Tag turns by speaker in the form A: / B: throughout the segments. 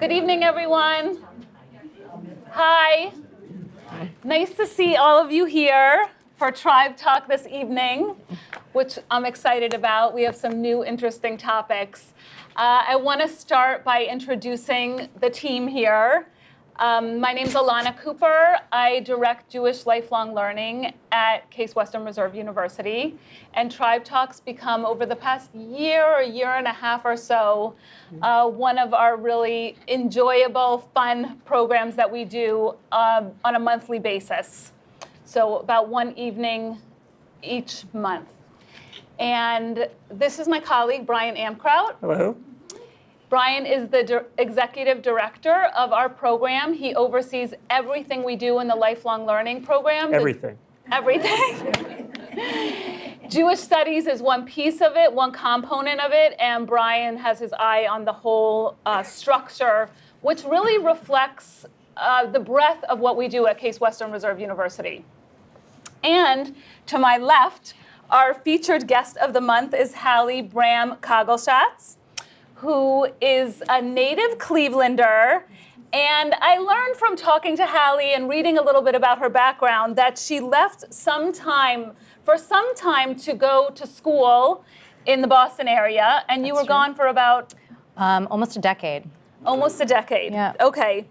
A: Good evening, everyone. Hi. Nice to see all of you here for Tribe Talk this evening, which I'm excited about. We have some new interesting topics. I want to start by introducing the team here. My name's Alana Cooper. I direct Jewish lifelong learning at Case Western Reserve University. And Tribe Talk's become, over the past year or year and a half or so, one of our really enjoyable, fun programs that we do on a monthly basis. So about one evening each month. And this is my colleague, Brian Amkraut.
B: Hello.
A: Brian is the executive director of our program. He oversees everything we do in the lifelong learning program.
B: Everything.
A: Everything. Jewish studies is one piece of it, one component of it, and Brian has his eye on the whole structure, which really reflects the breadth of what we do at Case Western Reserve University. And to my left, our featured guest of the month is Hallie Bram Kogelschatz, who is a native Clevelander. And I learned from talking to Hallie and reading a little bit about her background that she left for some time to go to school in the Boston area. And you were gone for about?
C: Almost a decade.
A: Almost a decade.
C: Yeah.
A: Okay.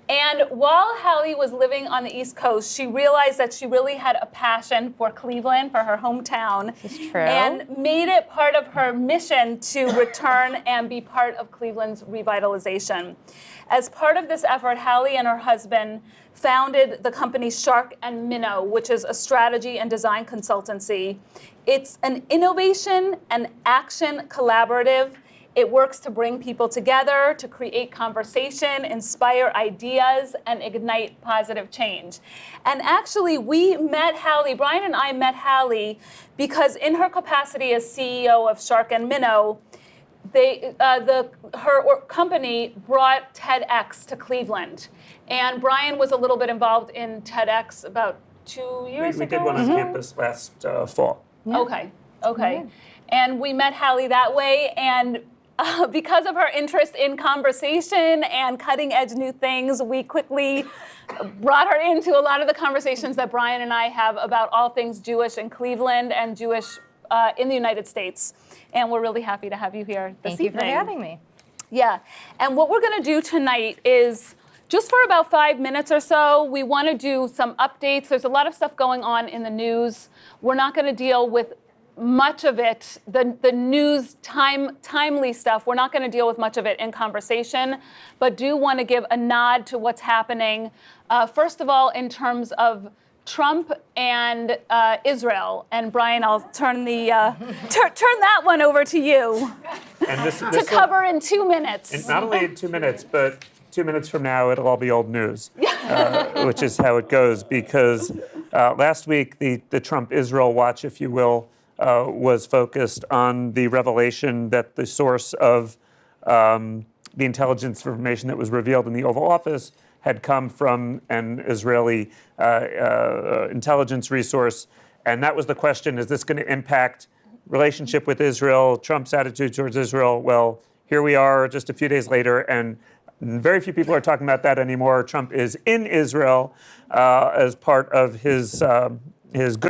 A: And while Hallie was living on the East Coast, she realized that she really had a passion for Cleveland, for her hometown.
C: This is true.
A: And made it part of her mission to return and be part of Cleveland's revitalization. As part of this effort, Hallie and her husband founded the company shark&minnow, which is a strategy and design consultancy. It's an innovation and action collaborative. It works to bring people together, to create conversation, inspire ideas, and ignite positive change. And actually, we met Hallie, Brian and I met Hallie, because in her capacity as CEO of Shark&Minnow, her company brought TEDx to Cleveland. And Brian was a little bit involved in TEDx about 2 years ago.
B: We did one on campus last fall.
A: Yeah. Okay. Yeah. And we met Hallie that way, and because of her interest in conversation and cutting edge new things, we quickly brought her into a lot of the conversations that Brian and I have about all things Jewish in Cleveland and Jewish in the United States. And we're really happy to have you here this evening.
C: Thank you for having me.
A: Yeah. And what we're going to do tonight is, just for about 5 minutes or so, we want to do some updates. There's a lot of stuff going on in the news. We're not going to deal with much of it, the news, timely stuff. We're not going to deal with much of it in conversation, but do want to give a nod to what's happening. First of all, in terms of Trump and Israel. And Brian, I'll turn turn that one over to you
B: And this
A: to cover in 2 minutes.
B: And not only in 2 minutes, but 2 minutes from now, it'll all be old news, which is how it goes. Because last week, the Trump-Israel watch, if you will, was focused on the revelation that the source of the intelligence information that was revealed in the Oval Office had come from an Israeli intelligence resource. And that was the question, is this going to impact relationship with Israel, Trump's attitude towards Israel? Well, here we are just a few days later, and very few people are talking about that anymore. Trump is in Israel as part of his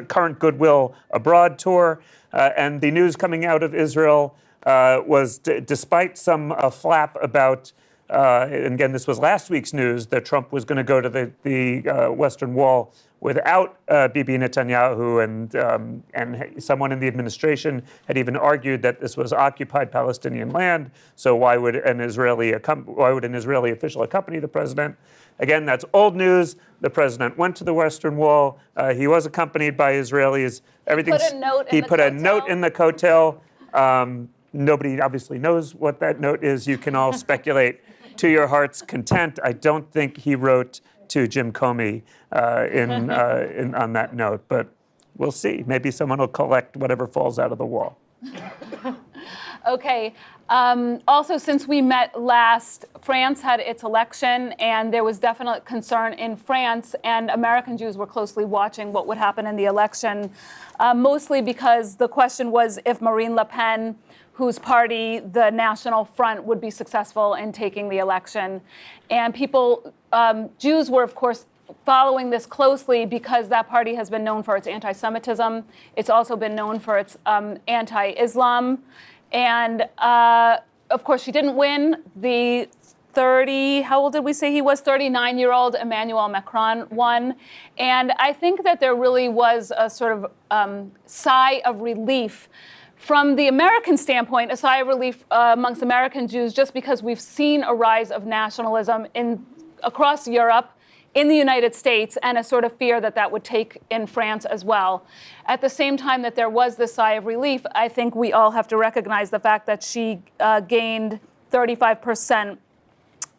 B: current Goodwill Abroad tour. And the news coming out of Israel was, despite some flap about, and again, this was last week's news, that Trump was going to go to the Western Wall without Bibi Netanyahu, and someone in the administration had even argued that this was occupied Palestinian land. So why would an Israeli official accompany the president? Again, that's old news. The president went to the Western Wall. He was accompanied by Israelis. He put a note in the coattail. Nobody obviously knows what that note is. You can all speculate to your heart's content. I don't think he wrote to Jim Comey on that note, but we'll see. Maybe someone will collect whatever falls out of the wall.
A: Okay. Also, since we met last, France had its election, and there was definite concern in France, and American Jews were closely watching what would happen in the election, mostly because the question was if Marine Le Pen whose party, the National Front, would be successful in taking the election. And Jews were, of course, following this closely because that party has been known for its anti-Semitism. It's also been known for its anti-Islam. And of course, she didn't win. The how old did we say he was? 39-year-old Emmanuel Macron won. And I think that there really was a sort of sigh of relief from the American standpoint, a sigh of relief amongst American Jews, just because we've seen a rise of nationalism across Europe, in the United States, and a sort of fear that that would take in France as well. At the same time that there was this sigh of relief, I think we all have to recognize the fact that she gained 35%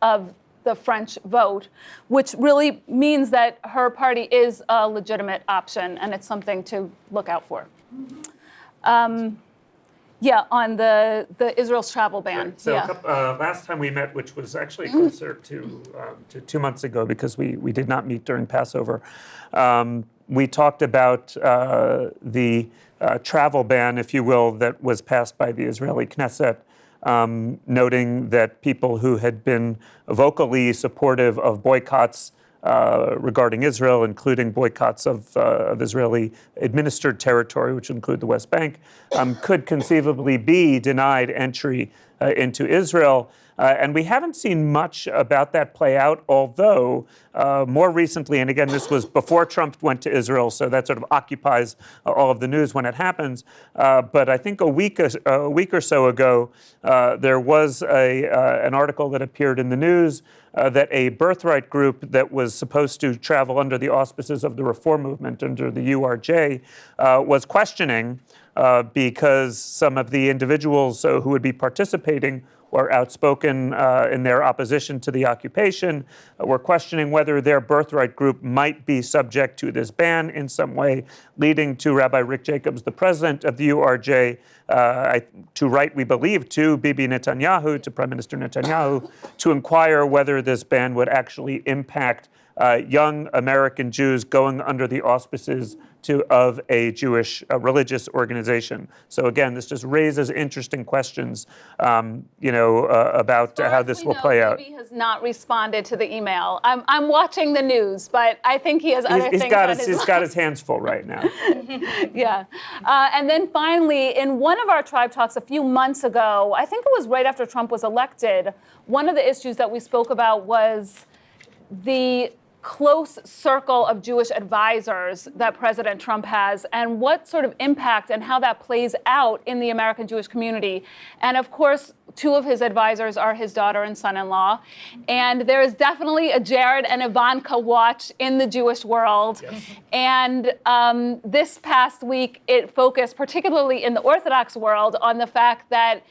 A: of the French vote, which really means that her party is a legitimate option, and it's something to look out for. On the Israel's travel ban.
B: Right. So last time we met, which was actually closer to 2 months ago because we did not meet during Passover, we talked about the travel ban, if you will, that was passed by the Israeli Knesset, noting that people who had been vocally supportive of boycotts regarding Israel, including boycotts of Israeli-administered territory, which include the West Bank, could conceivably be denied entry into Israel. And we haven't seen much about that play out, although more recently, and again, this was before Trump went to Israel, so that sort of occupies all of the news when it happens. But I think a week or so ago, there was an article that appeared in the news that a birthright group that was supposed to travel under the auspices of the Reform Movement, under the URJ, was questioning because some of the individuals who would be participating were outspoken in their opposition to the occupation, were questioning whether their birthright group might be subject to this ban in some way, leading to Rabbi Rick Jacobs, the president of the URJ, to write, we believe, to Bibi Netanyahu, to Prime Minister Netanyahu, to inquire whether this ban would actually impact young American Jews going under the auspices of a Jewish religious organization. So again, this just raises interesting questions, about how this will play out.
A: Bibi has not responded to the email. I'm watching the news, but I think he has other things on his
B: He's got his hands full right now.
A: Yeah. And then finally, in one of our Tribe Talks a few months ago, I think it was right after Trump was elected, one of the issues that we spoke about was the close circle of Jewish advisors that President Trump has, and what sort of impact and how that plays out in the American Jewish community. And of course, two of his advisors are his daughter and son-in-law. And there is definitely a Jared and Ivanka watch in the Jewish world. Yes. And this past week, it focused, particularly in the Orthodox world, on the fact that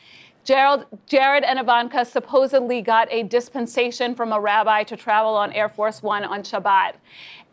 A: Jared and Ivanka supposedly got a dispensation from a rabbi to travel on Air Force One on Shabbat.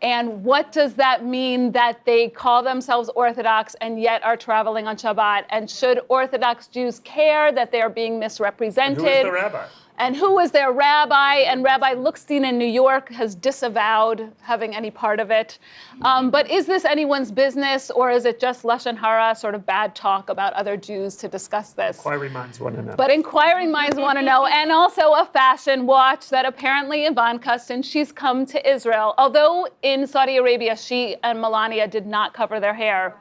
A: And what does that mean that they call themselves Orthodox and yet are traveling on Shabbat? And should Orthodox Jews care that they are being misrepresented?
B: And who is the rabbi?
A: And who was their rabbi? And Rabbi Lookstein in New York has disavowed having any part of it. But is this anyone's business, or is it just Lashon Hara, sort of bad talk about other Jews to discuss this?
B: Inquiring minds want to know.
A: But inquiring minds want to know. And also a fashion watch that apparently Ivanka, since she's come to Israel, although in Saudi Arabia, she and Melania did not cover their hair,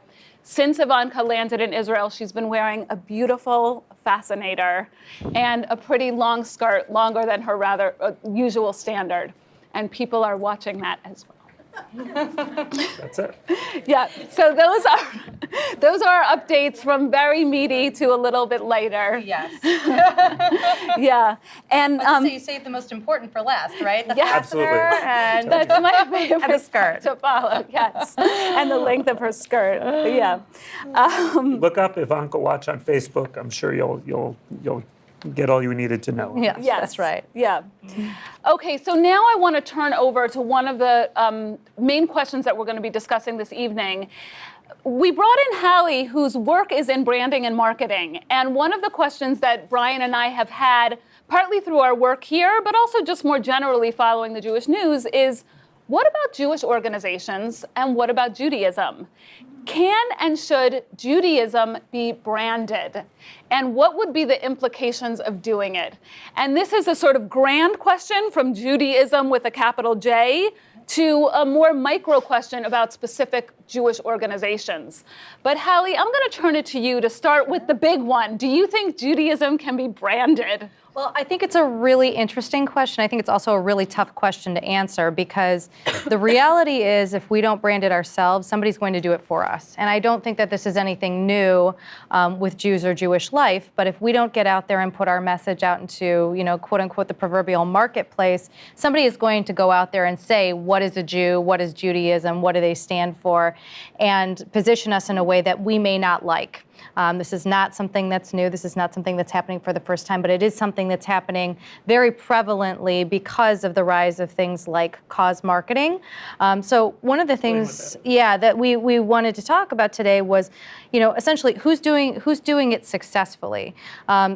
A: since Ivanka landed in Israel, she's been wearing a beautiful fascinator and a pretty long skirt, longer than her rather usual standard. And people are watching that as well.
B: That's it.
A: Yeah, so those are updates from very meaty to a little bit lighter.
C: Yes.
A: Yeah, and
C: so you saved the most important for last, right? The
A: yeah,
C: fastener
B: absolutely.
C: and
A: that's my favorite
C: and the skirt
A: to follow. Yes, and the length of her skirt. Yeah.
B: Look up Ivanka Watch on Facebook. I'm sure you'll get all you needed to know.
C: Yes, that's right.
A: Yeah. Okay, so now I want to turn over to one of the main questions that we're going to be discussing this evening. We brought in Hallie, whose work is in branding and marketing. And one of the questions that Brian and I have had, partly through our work here, but also just more generally following the Jewish news, is What about Jewish organizations and what about Judaism? Can and should Judaism be branded? And what would be the implications of doing it? And this is a sort of grand question from Judaism with a capital J to a more micro question about specific Jewish organizations. But Hallie, I'm going to turn it to you to start with the big one. Do you think Judaism can be branded?
C: Well, I think it's a really interesting question. I think it's also a really tough question to answer because the reality is if we don't brand it ourselves, somebody's going to do it for us. And I don't think that this is anything new with Jews or Jewish life, but if we don't get out there and put our message out into, quote unquote, the proverbial marketplace, somebody is going to go out there and say, what is a Jew? What is Judaism? What do they stand for? And position us in a way that we may not like. This is not something that's new. This is not something that's happening for the first time, but it is something that's happening very prevalently because of the rise of things like cause marketing. So one of the things, that we wanted to talk about today was, essentially who's doing it successfully.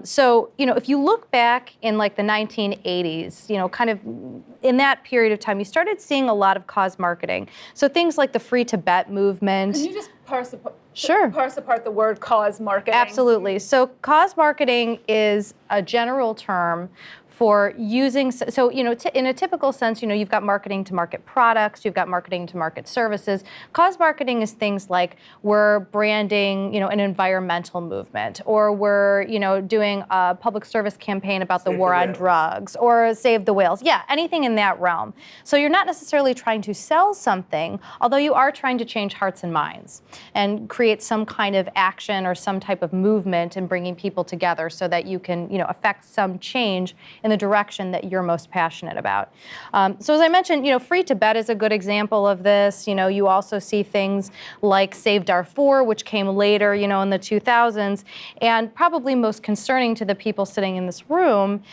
C: So if you look back in like the 1980s, kind of in that period of time, you started seeing a lot of cause marketing. So things like the Free Tibet movement.
A: Can you just parse apart the word cause marketing?
C: Absolutely. So cause marketing is a general term for using, in a typical sense, you've got marketing to market products, you've got marketing to market services. Cause marketing is things like we're branding, an environmental movement, or we're, doing a public service campaign about the war on drugs, or Save the Whales. Yeah, anything in that realm. So you're not necessarily trying to sell something, although you are trying to change hearts and minds and create some kind of action or some type of movement and bringing people together so that you can, affect some change in the direction that you're most passionate about. So as I mentioned, Free Tibet is a good example of this. You also see things like Save Darfur, which came later, in the 2000s. And probably most concerning to the people sitting in this room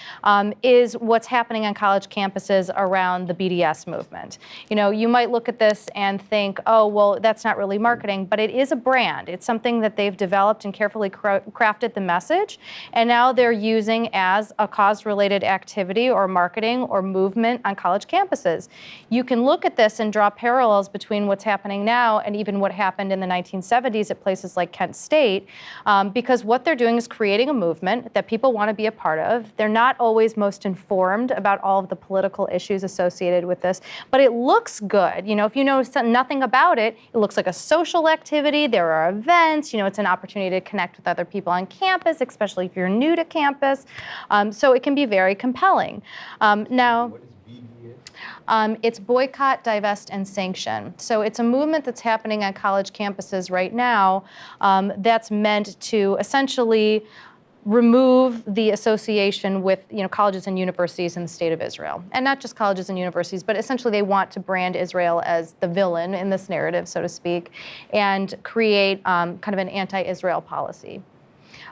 C: is what's happening on college campuses around the BDS movement. You might look at this and think, oh, well, that's not really marketing, but it is a brand. It's something that they've developed and carefully crafted the message. And now they're using as a cause-related activity or marketing or movement on college campuses. You can look at this and draw parallels between what's happening now and even what happened in the 1970s at places like Kent State, because what they're doing is creating a movement that people want to be a part of. They're not always most informed about all of the political issues associated with this, but it looks good. If you know nothing about it, it looks like a social activity. There are events. It's an opportunity to connect with other people on campus, especially if you're new to campus. So it can be very compelling. Now, what is BDS? It's boycott, divest, and sanction. So it's a movement that's happening on college campuses right now that's meant to essentially remove the association with colleges and universities in the state of Israel. And not just colleges and universities, but essentially they want to brand Israel as the villain in this narrative, so to speak, and create kind of an anti-Israel policy.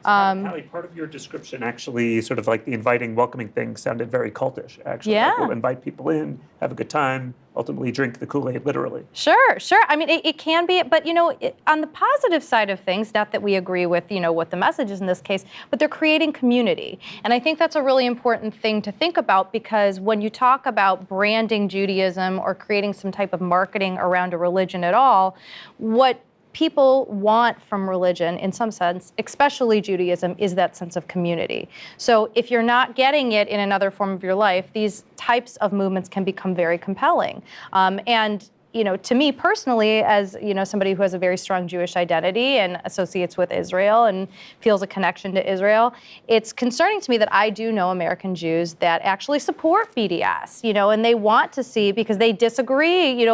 B: Hallie, part of your description actually sort of like the inviting, welcoming thing sounded very cultish, actually.
C: Yeah.
B: Like we'll invite people in, have a good time, ultimately drink the Kool-Aid, literally.
C: Sure. I mean, it can be, but on the positive side of things, not that we agree with, what the message is in this case, but they're creating community. And I think that's a really important thing to think about because when you talk about branding Judaism or creating some type of marketing around a religion at all, what people want from religion in some sense, especially Judaism, is that sense of community. So if you're not getting it in another form of your life, these types of movements can become very compelling. And to me personally, as somebody who has a very strong Jewish identity and associates with Israel and feels a connection to Israel, it's concerning to me that I do know American Jews that actually support BDS, and they want to see, because they disagree,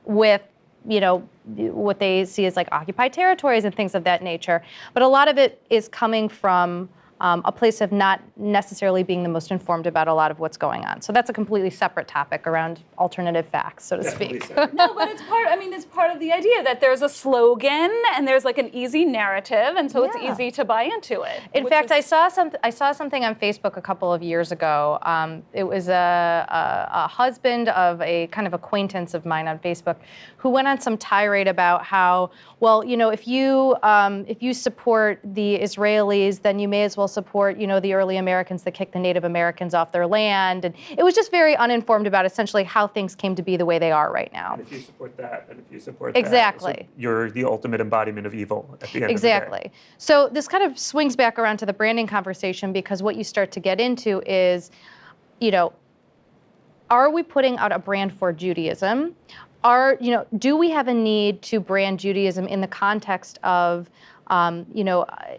C: with what they see as like occupied territories and things of that nature. But a lot of it is coming from a place of not necessarily being the most informed about a lot of what's going on. So that's a completely separate topic around alternative facts, so to speak.
A: No, but it's part of the idea that there's a slogan and there's like an easy narrative, and so it's easy to buy into it.
C: In fact, I saw something on Facebook a couple of years ago. It was a husband of a kind of acquaintance of mine on Facebook who went on some tirade about how, well, if you support the Israelis, then you may as well support, the early Americans that kicked the Native Americans off their land. And it was just very uninformed about essentially how things came to be the way they are right now.
B: And if you support that, and if you support
C: Exactly.
B: that, so you're the ultimate embodiment of evil at the end
C: Exactly.
B: of the day.
C: So this kind of swings back around to the branding conversation, because what you start to get into is, are we putting out a brand for Judaism? Do we have a need to brand Judaism in the context of,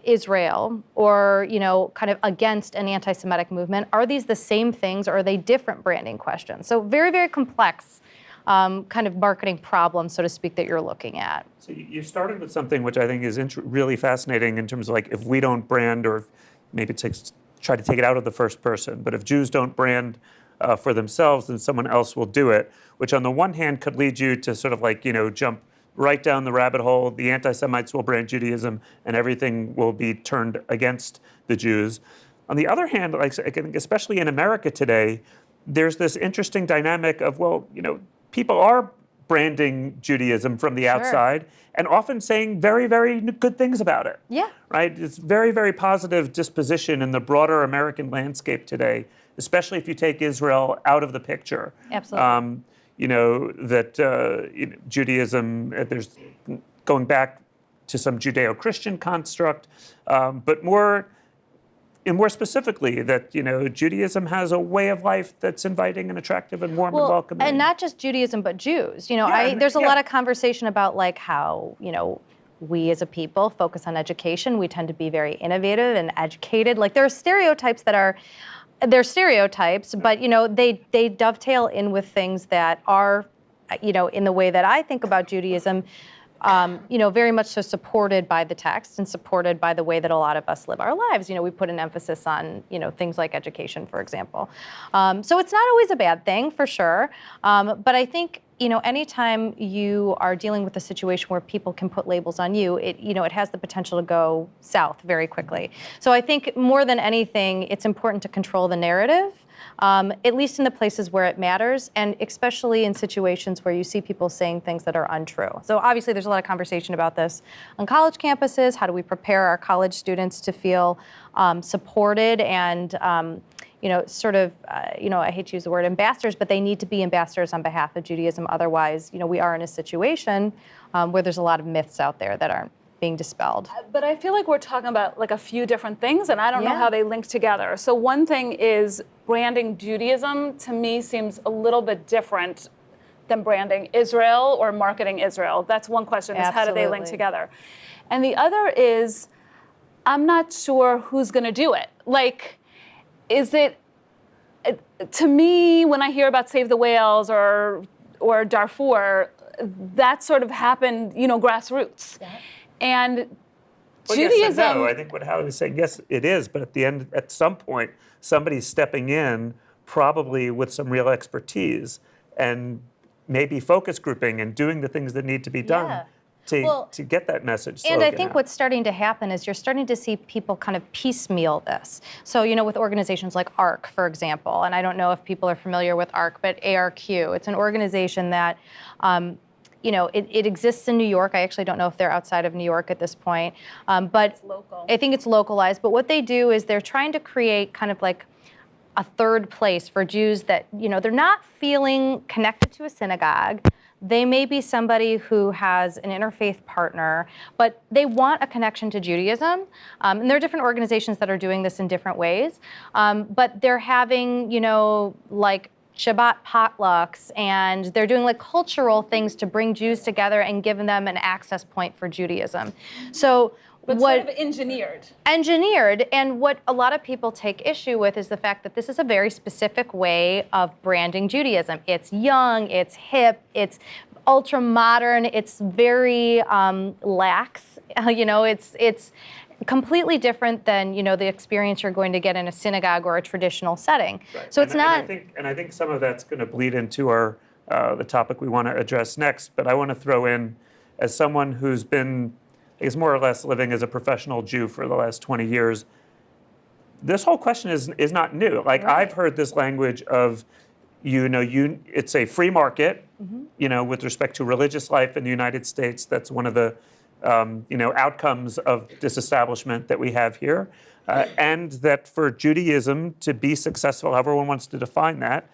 C: Israel, or, kind of against an anti-Semitic movement? Are these the same things, or are they different branding questions? So very, very complex kind of marketing problem, so to speak, that you're looking at.
B: So you started with something which I think is really fascinating in terms of like, if we don't brand, or maybe try to take it out of the first person, but if Jews don't brand for themselves, then someone else will do it, which on the one hand could lead you to sort of like, jump right down the rabbit hole. The anti-Semites will brand Judaism and everything will be turned against the Jews. On the other hand, like, I think especially in America today, there's this interesting dynamic of, people are branding Judaism from the outside and often saying very, very good things about it.
C: Yeah.
B: Right? It's very, very positive disposition in the broader American landscape today, especially if you take Israel out of the picture.
C: Absolutely.
B: Judaism, there's going back to some Judeo-Christian construct, but more specifically that, Judaism has a way of life that's inviting and attractive and warm and welcoming.
C: And not just Judaism, but Jews. There's a lot of conversation about like how, we as a people focus on education. We tend to be very innovative and educated. Like there are stereotypes they're stereotypes, but they dovetail in with things that are, in the way that I think about Judaism, very much so supported by the text and supported by the way that a lot of us live our lives. We put an emphasis on, things like education, for example. So it's not always a bad thing, for sure. But I think, anytime you are dealing with a situation where people can put labels on you, it has the potential to go south very quickly. So I think more than anything, it's important to control the narrative, at least in the places where it matters, and especially in situations where you see people saying things that are untrue. So obviously there's a lot of conversation about this on college campuses. How do we prepare our college students to feel supported and I hate to use the word ambassadors, but they need to be ambassadors on behalf of Judaism. Otherwise, we are in a situation where there's a lot of myths out there that aren't being dispelled.
A: But I feel like we're talking about like a few different things, and I don't know how they link together. So one thing is branding Judaism, to me, seems a little bit different than branding Israel or marketing Israel. That's one question, is how do they link together? And the other is, I'm not sure who's going to do it. Like, is it, to me, when I hear about Save the Whales or Darfur, that sort of happened, grassroots. Yeah. And Judaism.
B: Yes and no. I think what Hallie was saying, yes, it is, but at the end, at some point, somebody's stepping in, probably with some real expertise, and maybe focus grouping and doing the things that need to be done. To get that message.
C: And I think what's starting to happen is you're starting to see people kind of piecemeal this. So, with organizations like ARC, for example, and I don't know if people are familiar with ARC, but ARQ, it's an organization that, it exists in New York. I actually don't know if they're outside of New York at this point, but
A: it's local.
C: I think it's localized. But what they do is they're trying to create kind of like a third place for Jews that, they're not feeling connected to a synagogue. They may be somebody who has an interfaith partner, but they want a connection to Judaism. And there are different organizations that are doing this in different ways. But they're having, like Shabbat potlucks, and they're doing like cultural things to bring Jews together and giving them an access point for Judaism. So
A: But sort of engineered.
C: And what a lot of people take issue with is the fact that this is a very specific way of branding Judaism. It's young, it's hip, it's ultra modern, it's very lax. It's completely different than the experience you're going to get in a synagogue or a traditional setting.
B: Right.
C: So it's not.
B: And I think some of that's going to bleed into our the topic we want to address next. But I want to throw in, as someone who's been is more or less living as a professional Jew for the last 20 years, this whole question is not new. Like, right. I've heard this language of, it's a free market, with respect to religious life in the United States. That's one of the, outcomes of disestablishment that we have here. and that for Judaism to be successful, however one wants to define that,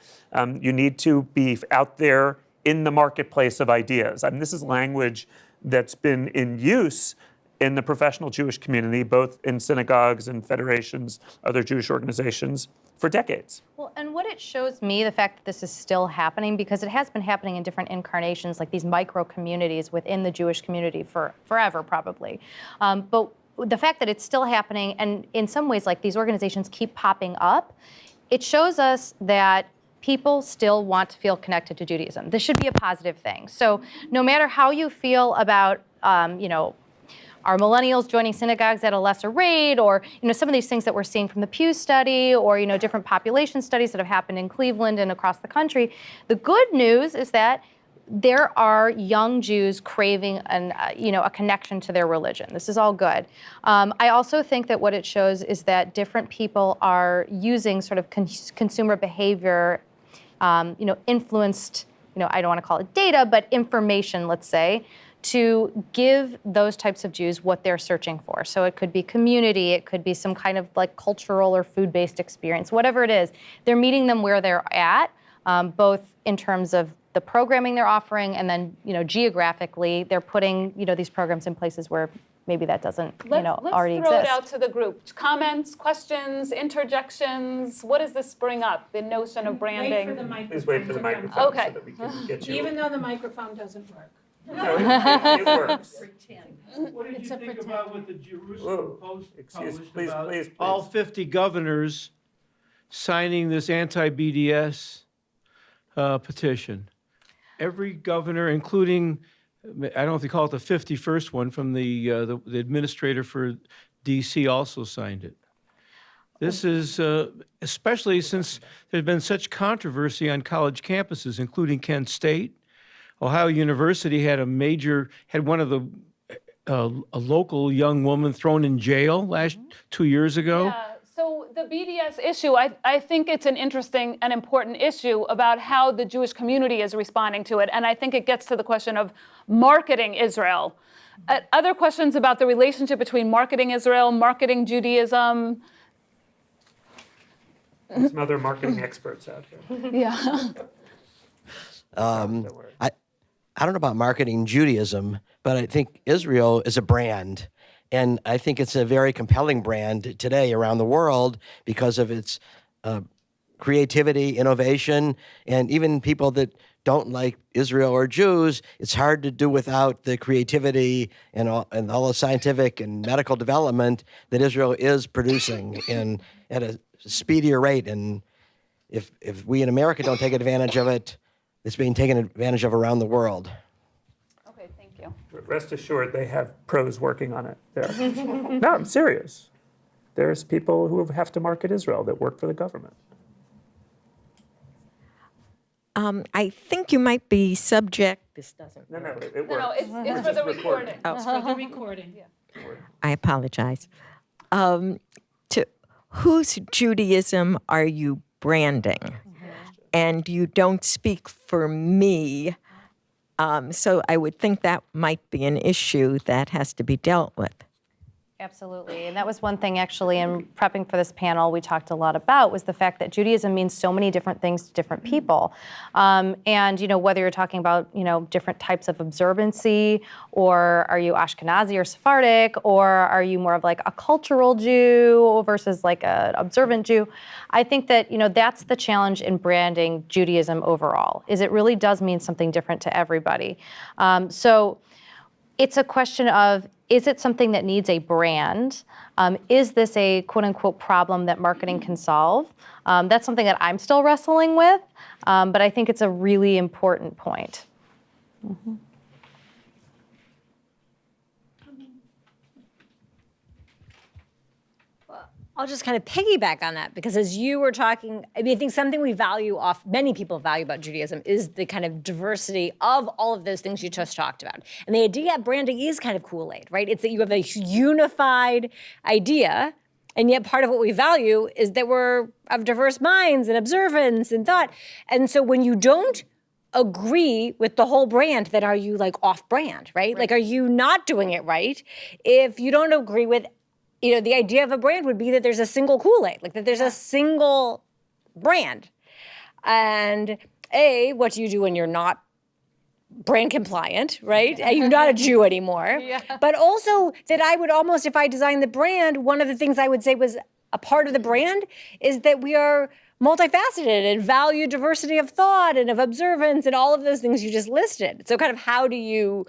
B: you need to be out there in the marketplace of ideas. I mean, this is language that's been in use in the professional Jewish community, both in synagogues and federations, other Jewish organizations, for decades.
C: Well, and what it shows me, the fact that this is still happening, because it has been happening in different incarnations, like these micro communities within the Jewish community for forever, probably. But the fact that it's still happening, and in some ways, like these organizations keep popping up, it shows us that people still want to feel connected to Judaism. This should be a positive thing. So no matter how you feel about, are millennials joining synagogues at a lesser rate, or some of these things that we're seeing from the Pew study, or different population studies that have happened in Cleveland and across the country. The good news is that there are young Jews craving a connection to their religion. This is all good. I also think that what it shows is that different people are using sort of consumer behavior, influenced, I don't want to call it data, but information, let's say, to give those types of Jews what they're searching for. So it could be community, it could be some kind of like cultural or food-based experience, whatever it is. They're meeting them where they're at, both in terms of the programming they're offering, and then geographically, they're putting these programs in places where maybe that doesn't already exist.
A: Let's throw it out to the group. Comments, questions, interjections. What does this bring up? The notion of branding.
B: Please wait for the microphone
A: Okay.
B: so that we can get you.
D: Even though the microphone doesn't work.
B: No, it works.
E: What did you think about what the Jerusalem Post
B: Excuse,
E: published
B: please,
E: about
B: please.
E: all 50 governors signing this anti-BDS petition? Every governor, including, I don't know if they call it the 51st one, from the administrator for D.C. also signed it. This is, especially since there's been such controversy on college campuses, including Kent State. Ohio University had one of the, a local young woman thrown in jail 2 years ago.
A: Yeah. So the BDS issue, I think it's an interesting and important issue about how the Jewish community is responding to it. And I think it gets to the question of marketing Israel. Other questions about the relationship between marketing Israel, marketing Judaism.
B: Some other marketing experts out here.
A: Yeah.
F: I don't know about marketing Judaism, but I think Israel is a brand. And I think it's a very compelling brand today around the world because of its creativity, innovation, and even people that don't like Israel or Jews, it's hard to do without the creativity and all the scientific and medical development that Israel is producing at a speedier rate. And if we in America don't take advantage of it, it's being taken advantage of around the world.
A: Okay, thank you.
B: Rest assured, they have pros working on it there. No, I'm serious. There's people who have to market Israel that work for the government.
G: I think you might be subject. This doesn't.
B: No, it works.
A: No, it's for the recording.
D: It's for the recording.
G: I apologize. To whose Judaism are you branding? And you don't speak for me, so I would think that might be an issue that has to be dealt with.
C: Absolutely, and that was one thing actually in prepping for this panel we talked a lot about, was the fact that Judaism means so many different things to different people. And whether you're talking about different types of observancy, or are you Ashkenazi or Sephardic, or are you more of like a cultural Jew versus like an observant Jew, I think that that's the challenge in branding Judaism overall, is it really does mean something different to everybody. So it's a question of, is it something that needs a brand? Is this a quote-unquote problem that marketing can solve? That's something that I'm still wrestling with, but I think it's a really important point. Mm-hmm.
H: I'll just kind of piggyback on that, because as you were talking, I think something many people value about Judaism is the kind of diversity of all of those things you just talked about. And the idea of branding is kind of Kool-Aid, right? It's that you have a unified idea, and yet part of what we value is that we're of diverse minds and observance and thought. And so when you don't agree with the whole brand, then are you like off brand, right? Like, are you not doing it right if you don't agree with the idea of a brand would be that there's a single Kool-Aid, like that there's a single brand. And what do you do when you're not brand compliant, right? You're not a Jew anymore. But also that I would almost, if I designed the brand, one of the things I would say was a part of the brand is that we are multifaceted and value diversity of thought and of observance and all of those things you just listed. So kind of how do you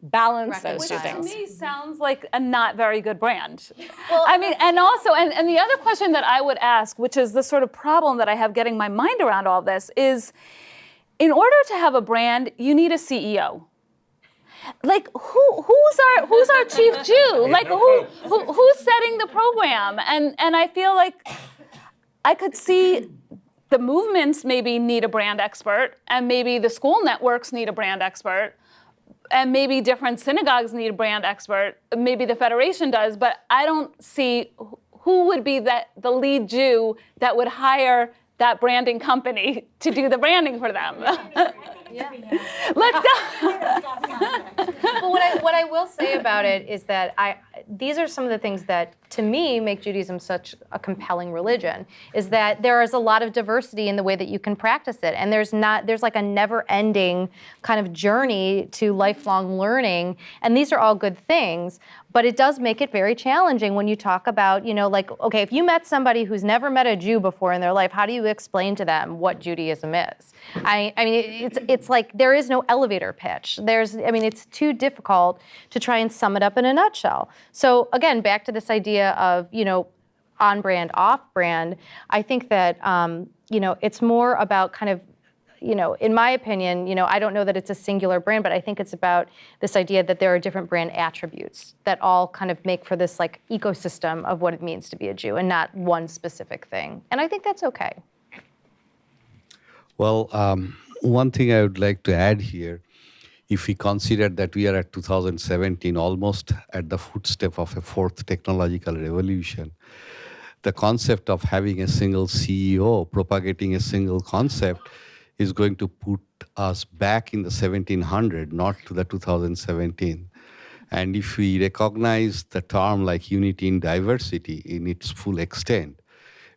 H: balance those two
A: Which to
H: things?
A: me sounds like a not very good brand. Well, I mean, and also, and the other question that I would ask, which is the sort of problem that I have getting my mind around all this, is in order to have a brand, you need a CEO. Like who's our chief Jew? Like who's setting the program? And I feel like I could see the movements maybe need a brand expert, and maybe the school networks need a brand expert, and maybe different synagogues need a brand expert. Maybe the Federation does, but I don't see who would be the lead Jew that would hire that branding company to do the branding for them. Let's go.
C: Well, what I will say about it is that these are some of the things that, to me, make Judaism such a compelling religion, is that there is a lot of diversity in the way that you can practice it. And there's like a never-ending kind of journey to lifelong learning. And these are all good things. But it does make it very challenging when you talk about, like, okay, if you met somebody who's never met a Jew before in their life, how do you explain to them what Judaism is? I mean, it's like there is no elevator pitch. It's too difficult to try and sum it up in a nutshell. So again, back to this idea of, on brand, off brand, I think that, it's more about kind of, in my opinion, I don't know that it's a singular brand, but I think it's about this idea that there are different brand attributes that all kind of make for this like ecosystem of what it means to be a Jew and not one specific thing. And I think that's okay.
I: Well, one thing I would like to add here, if we consider that we are at 2017, almost at the footstep of a fourth technological revolution, the concept of having a single CEO propagating a single concept is going to put us back in the 1700, not to the 2017. And if we recognize the term like unity in diversity in its full extent,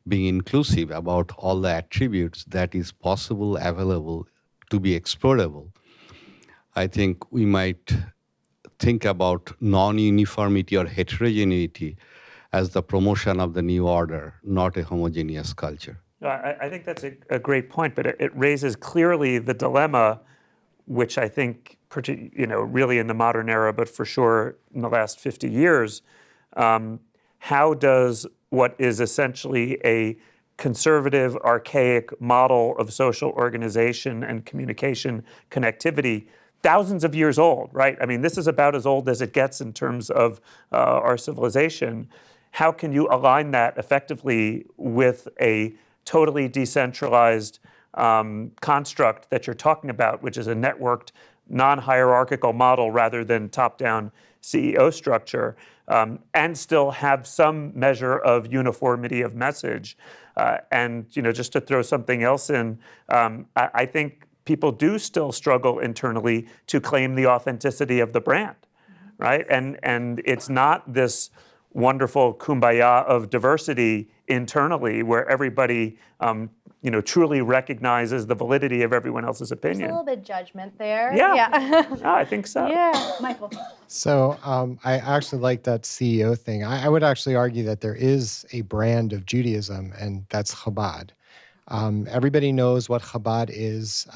I: being inclusive about all the attributes that is possible, available, to be explorable, I think we might think about non-uniformity or heterogeneity as the promotion of the new order, not a homogeneous culture.
B: I think that's a great point, but it raises clearly the dilemma, which I think, really in the modern era, but for sure in the last 50 years, how does what is essentially a conservative, archaic model of social organization and communication connectivity, thousands of years old, right? I mean, this is about as old as it gets in terms of our civilization. How can you align that effectively with a totally decentralized construct that you're talking about, which is a networked, non-hierarchical model rather than top-down CEO structure, and still have some measure of uniformity of message? And just to throw something else in, I think people do still struggle internally to claim the authenticity of the brand, right? And it's not this wonderful kumbaya of diversity internally where everybody truly recognizes the validity of everyone else's opinion.
C: There's a little bit of judgment there.
B: Yeah. No, I think so.
C: Yeah. Michael.
J: So I actually like that CEO thing. I would actually argue that there is a brand of Judaism, and that's Chabad. Everybody knows what Chabad is.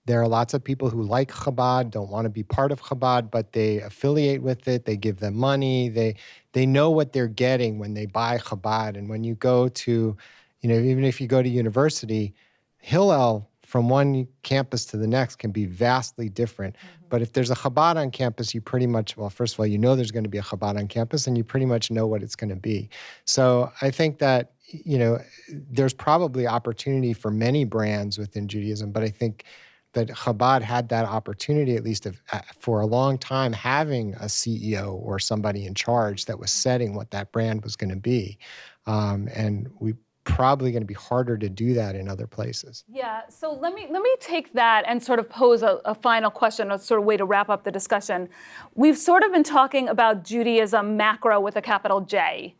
J: There are lots of people who like Chabad, don't want to be part of Chabad, but they affiliate with it. They give them money. They know what they're getting when they buy Chabad. And when you go to, even if you go to university, Hillel from one campus to the next can be vastly different. Mm-hmm. But if there's a Chabad on campus, you pretty much, well, first of all, there's going to be a Chabad on campus, and you pretty much know what it's going to be. So I think that, there's probably opportunity for many brands within Judaism, but I think that Chabad had that opportunity, at least for a long time, having a CEO or somebody in charge that was setting what that brand was going to be. And we probably going to be harder to do that in other places.
A: Yeah, so let me take that and sort of pose a final question, a sort of way to wrap up the discussion. We've sort of been talking about Judaism macro with a capital J.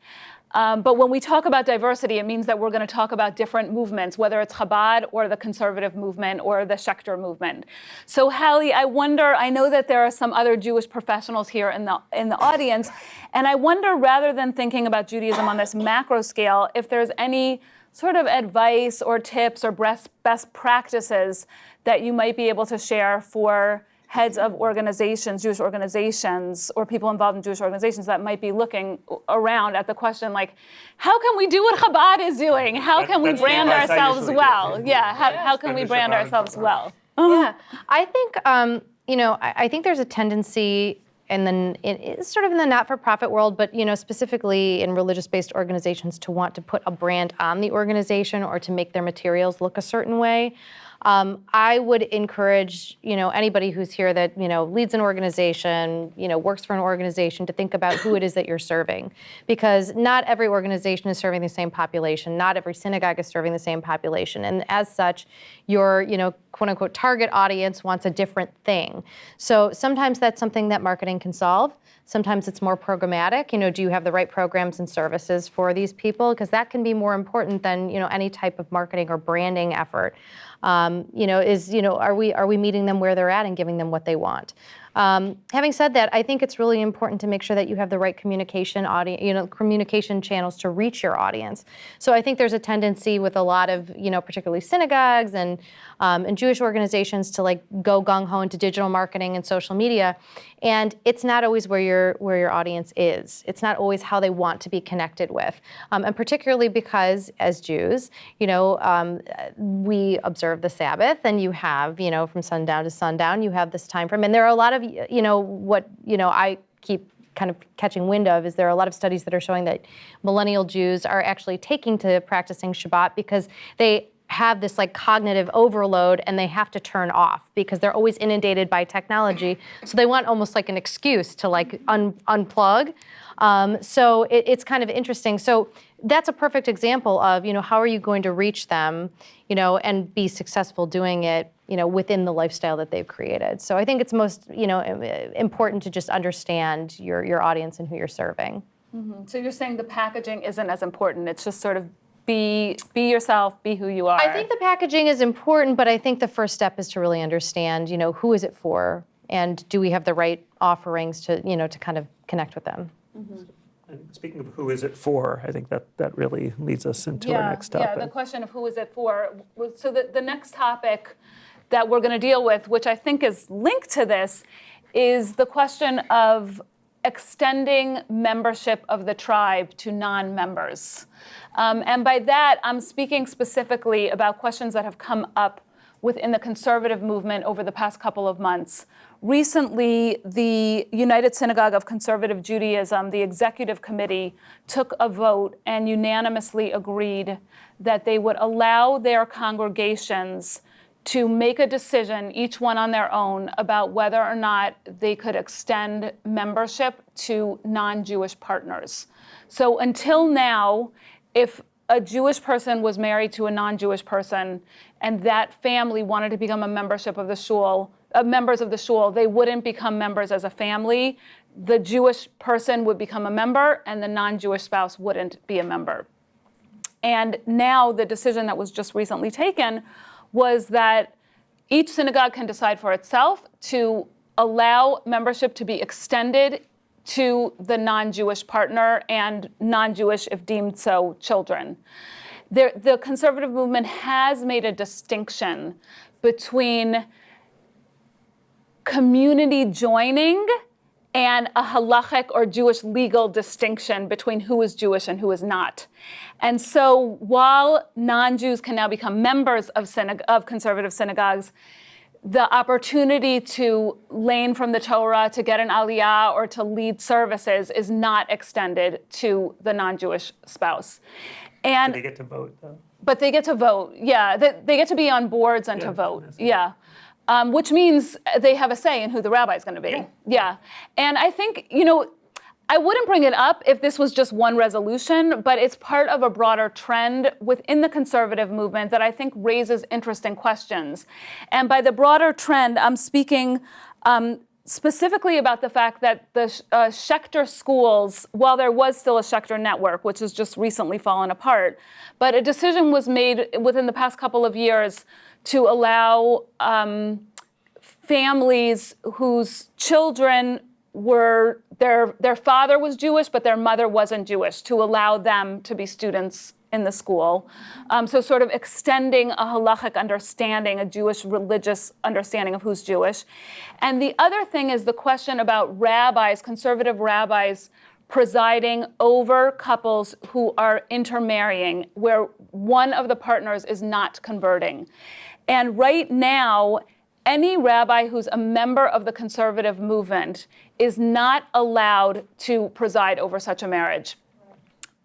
A: But when we talk about diversity, it means that we're going to talk about different movements, whether it's Chabad or the conservative movement or the Schechter movement. So Hallie, I wonder, I know that there are some other Jewish professionals here in the audience, and I wonder, rather than thinking about Judaism on this macro scale, if there's any sort of advice or tips or best practices that you might be able to share for heads of organizations, Jewish organizations, or people involved in Jewish organizations that might be looking around at the question, like, how can we do what Chabad is doing? How can we brand ourselves well? Yeah, how can we brand ourselves well?
C: Yeah, I think, I think there's a tendency, and then it's sort of in the not-for-profit world, but specifically in religious-based organizations, to want to put a brand on the organization or to make their materials look a certain way. I would encourage, anybody who's here that, leads an organization, works for an organization, to think about who it is that you're serving. Because not every organization is serving the same population. Not every synagogue is serving the same population. And as such, your, quote unquote, target audience wants a different thing. So sometimes that's something that marketing can solve. Sometimes it's more programmatic. Do you have the right programs and services for these people? Because that can be more important than, any type of marketing or branding effort. Are we meeting them where they're at and giving them what they want? Having said that, I think it's really important to make sure that you have the right communication communication channels to reach your audience. So I think there's a tendency with a lot of, particularly synagogues and Jewish organizations to go gung-ho into digital marketing and social media. And it's not always where your audience is. It's not always how they want to be connected with. And particularly because as Jews, we observe the Sabbath, and you have, from sundown to sundown, you have this time frame. And there are a lot of, I keep kind of catching wind of is there are a lot of studies that are showing that millennial Jews are actually taking to practicing Shabbat because they have this cognitive overload and they have to turn off because they're always inundated by technology. So they want almost an excuse to unplug. So it's kind of interesting. So that's a perfect example of, how are you going to reach them, and be successful doing it, within the lifestyle that they've created. So I think it's most, important to just understand your audience and who you're serving.
A: Mm-hmm. So you're saying the packaging isn't as important. It's just sort of be yourself, be who you are.
C: I think the packaging is important, but I think the first step is to really understand, who is it for, and do we have the right offerings to, to kind of connect with them.
A: Mm-hmm.
B: And speaking of who is it for, I think that really leads us into our next topic.
A: Yeah, the question of who is it for. So the next topic that we're going to deal with, which I think is linked to this, is the question of extending membership of the tribe to non-members. And by that, I'm speaking specifically about questions that have come up within the conservative movement over the past couple of months. Recently, the United Synagogue of Conservative Judaism, the executive committee, took a vote and unanimously agreed that they would allow their congregations to make a decision, each one on their own, about whether or not they could extend membership to non-Jewish partners. So until now, if a Jewish person was married to a non-Jewish person and that family wanted to become a membership of the shul, members of the shul, they wouldn't become members as a family. The Jewish person would become a member and the non-Jewish spouse wouldn't be a member. And now the decision that was just recently taken was that each synagogue can decide for itself to allow membership to be extended to the non-Jewish partner and non-Jewish, if deemed so, children. The conservative movement has made a distinction between community joining and a halachic or Jewish legal distinction between who is Jewish and who is not. And so while non-Jews can now become members of conservative synagogues, the opportunity to learn from the Torah, to get an aliyah, or to lead services is not extended to the non-Jewish spouse. And
B: they get to vote, though.
A: But they get to vote, yeah. They get to be on boards and to vote, yeah. Which means they have a say in who the rabbi is going to be. Yeah. And I think, I wouldn't bring it up if this was just one resolution, but it's part of a broader trend within the conservative movement that I think raises interesting questions. And by the broader trend, I'm speaking specifically about the fact that the Schechter schools, while there was still a Schechter network, which has just recently fallen apart, but a decision was made within the past couple of years to allow families whose children were, their father was Jewish, but their mother wasn't Jewish, to allow them to be students in the school. So sort of extending a halachic understanding, a Jewish religious understanding of who's Jewish. And the other thing is the question about rabbis, conservative rabbis, presiding over couples who are intermarrying, where one of the partners is not converting. And right now, any rabbi who's a member of the conservative movement is not allowed to preside over such a marriage.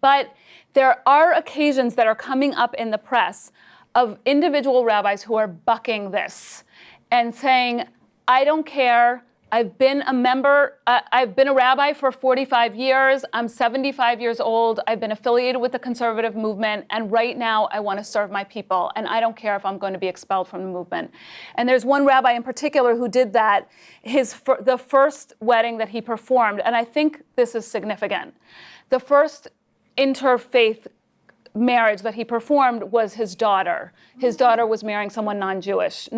A: But there are occasions that are coming up in the press of individual rabbis who are bucking this and saying, I don't care. I've been a rabbi for 45 years. I'm 75 years old. I've been affiliated with the conservative movement. And right now I want to serve my people. And I don't care if I'm going to be expelled from the movement. And there's one rabbi in particular who did that, the first wedding that he performed. And I think this is significant. The first interfaith marriage that he performed was his daughter. His daughter was marrying someone not Jewish.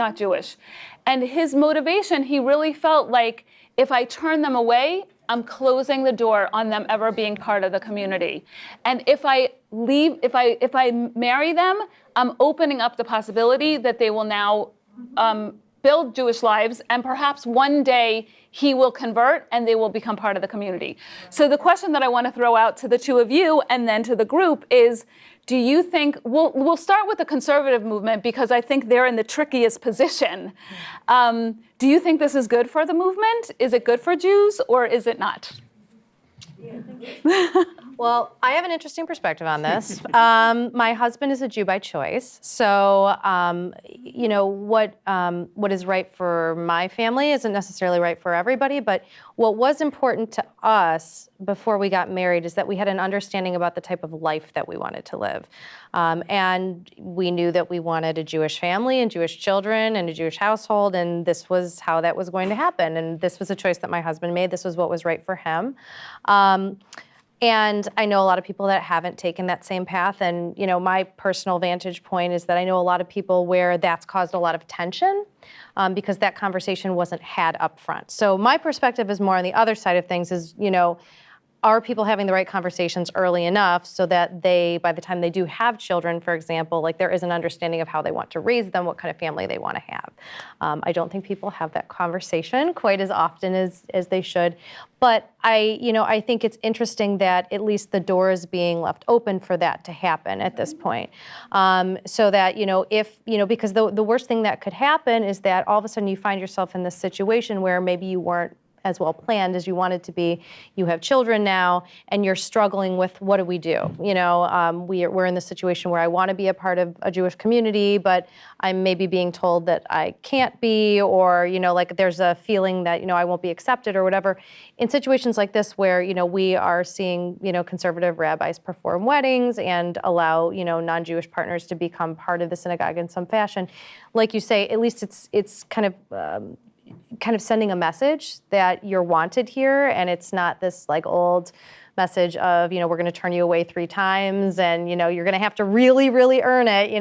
A: And his motivation, he really felt like, if I turn them away, I'm closing the door on them ever being part of the community. And if I marry them, I'm opening up the possibility that they will now build Jewish lives, and perhaps one day he will convert and they will become part of the community. So the question that I want to throw out to the two of you and then to the group is, do you think, we'll start with the conservative movement because I think they're in the trickiest position. Do you think this is good for the movement? Is it good for Jews or is it not?
C: Well, I have an interesting perspective on this. My husband is a Jew by choice, so what is right for my family isn't necessarily right for everybody. But what was important to us before we got married is that we had an understanding about the type of life that we wanted to live, and we knew that we wanted a Jewish family and Jewish children and a Jewish household, and this was how that was going to happen. And this was a choice that my husband made. This was what was right for him. And I know a lot of people that haven't taken that same path. And, my personal vantage point is that I know a lot of people where that's caused a lot of tension because that conversation wasn't had up front. So my perspective is more on the other side of things is, are people having the right conversations early enough so that they, by the time they do have children, for example, like there is an understanding of how they want to raise them, what kind of family they want to have. I don't think people have that conversation quite as often as they should. But I think it's interesting that at least the door is being left open for that to happen at this point. So that, because the worst thing that could happen is that all of a sudden you find yourself in this situation where maybe you weren't as well planned as you wanted to be. You have children now, and you're struggling with what do we do? We're in the situation where I want to be a part of a Jewish community, but I'm maybe being told that I can't be, or there's a feeling that I won't be accepted or whatever. In situations like this, where we are seeing conservative rabbis perform weddings and allow non-Jewish partners to become part of the synagogue in some fashion, like you say, at least it's kind of sending a message that you're wanted here, and it's not this old message of we're going to turn you away 3 times, and you're going to have to really, really earn it.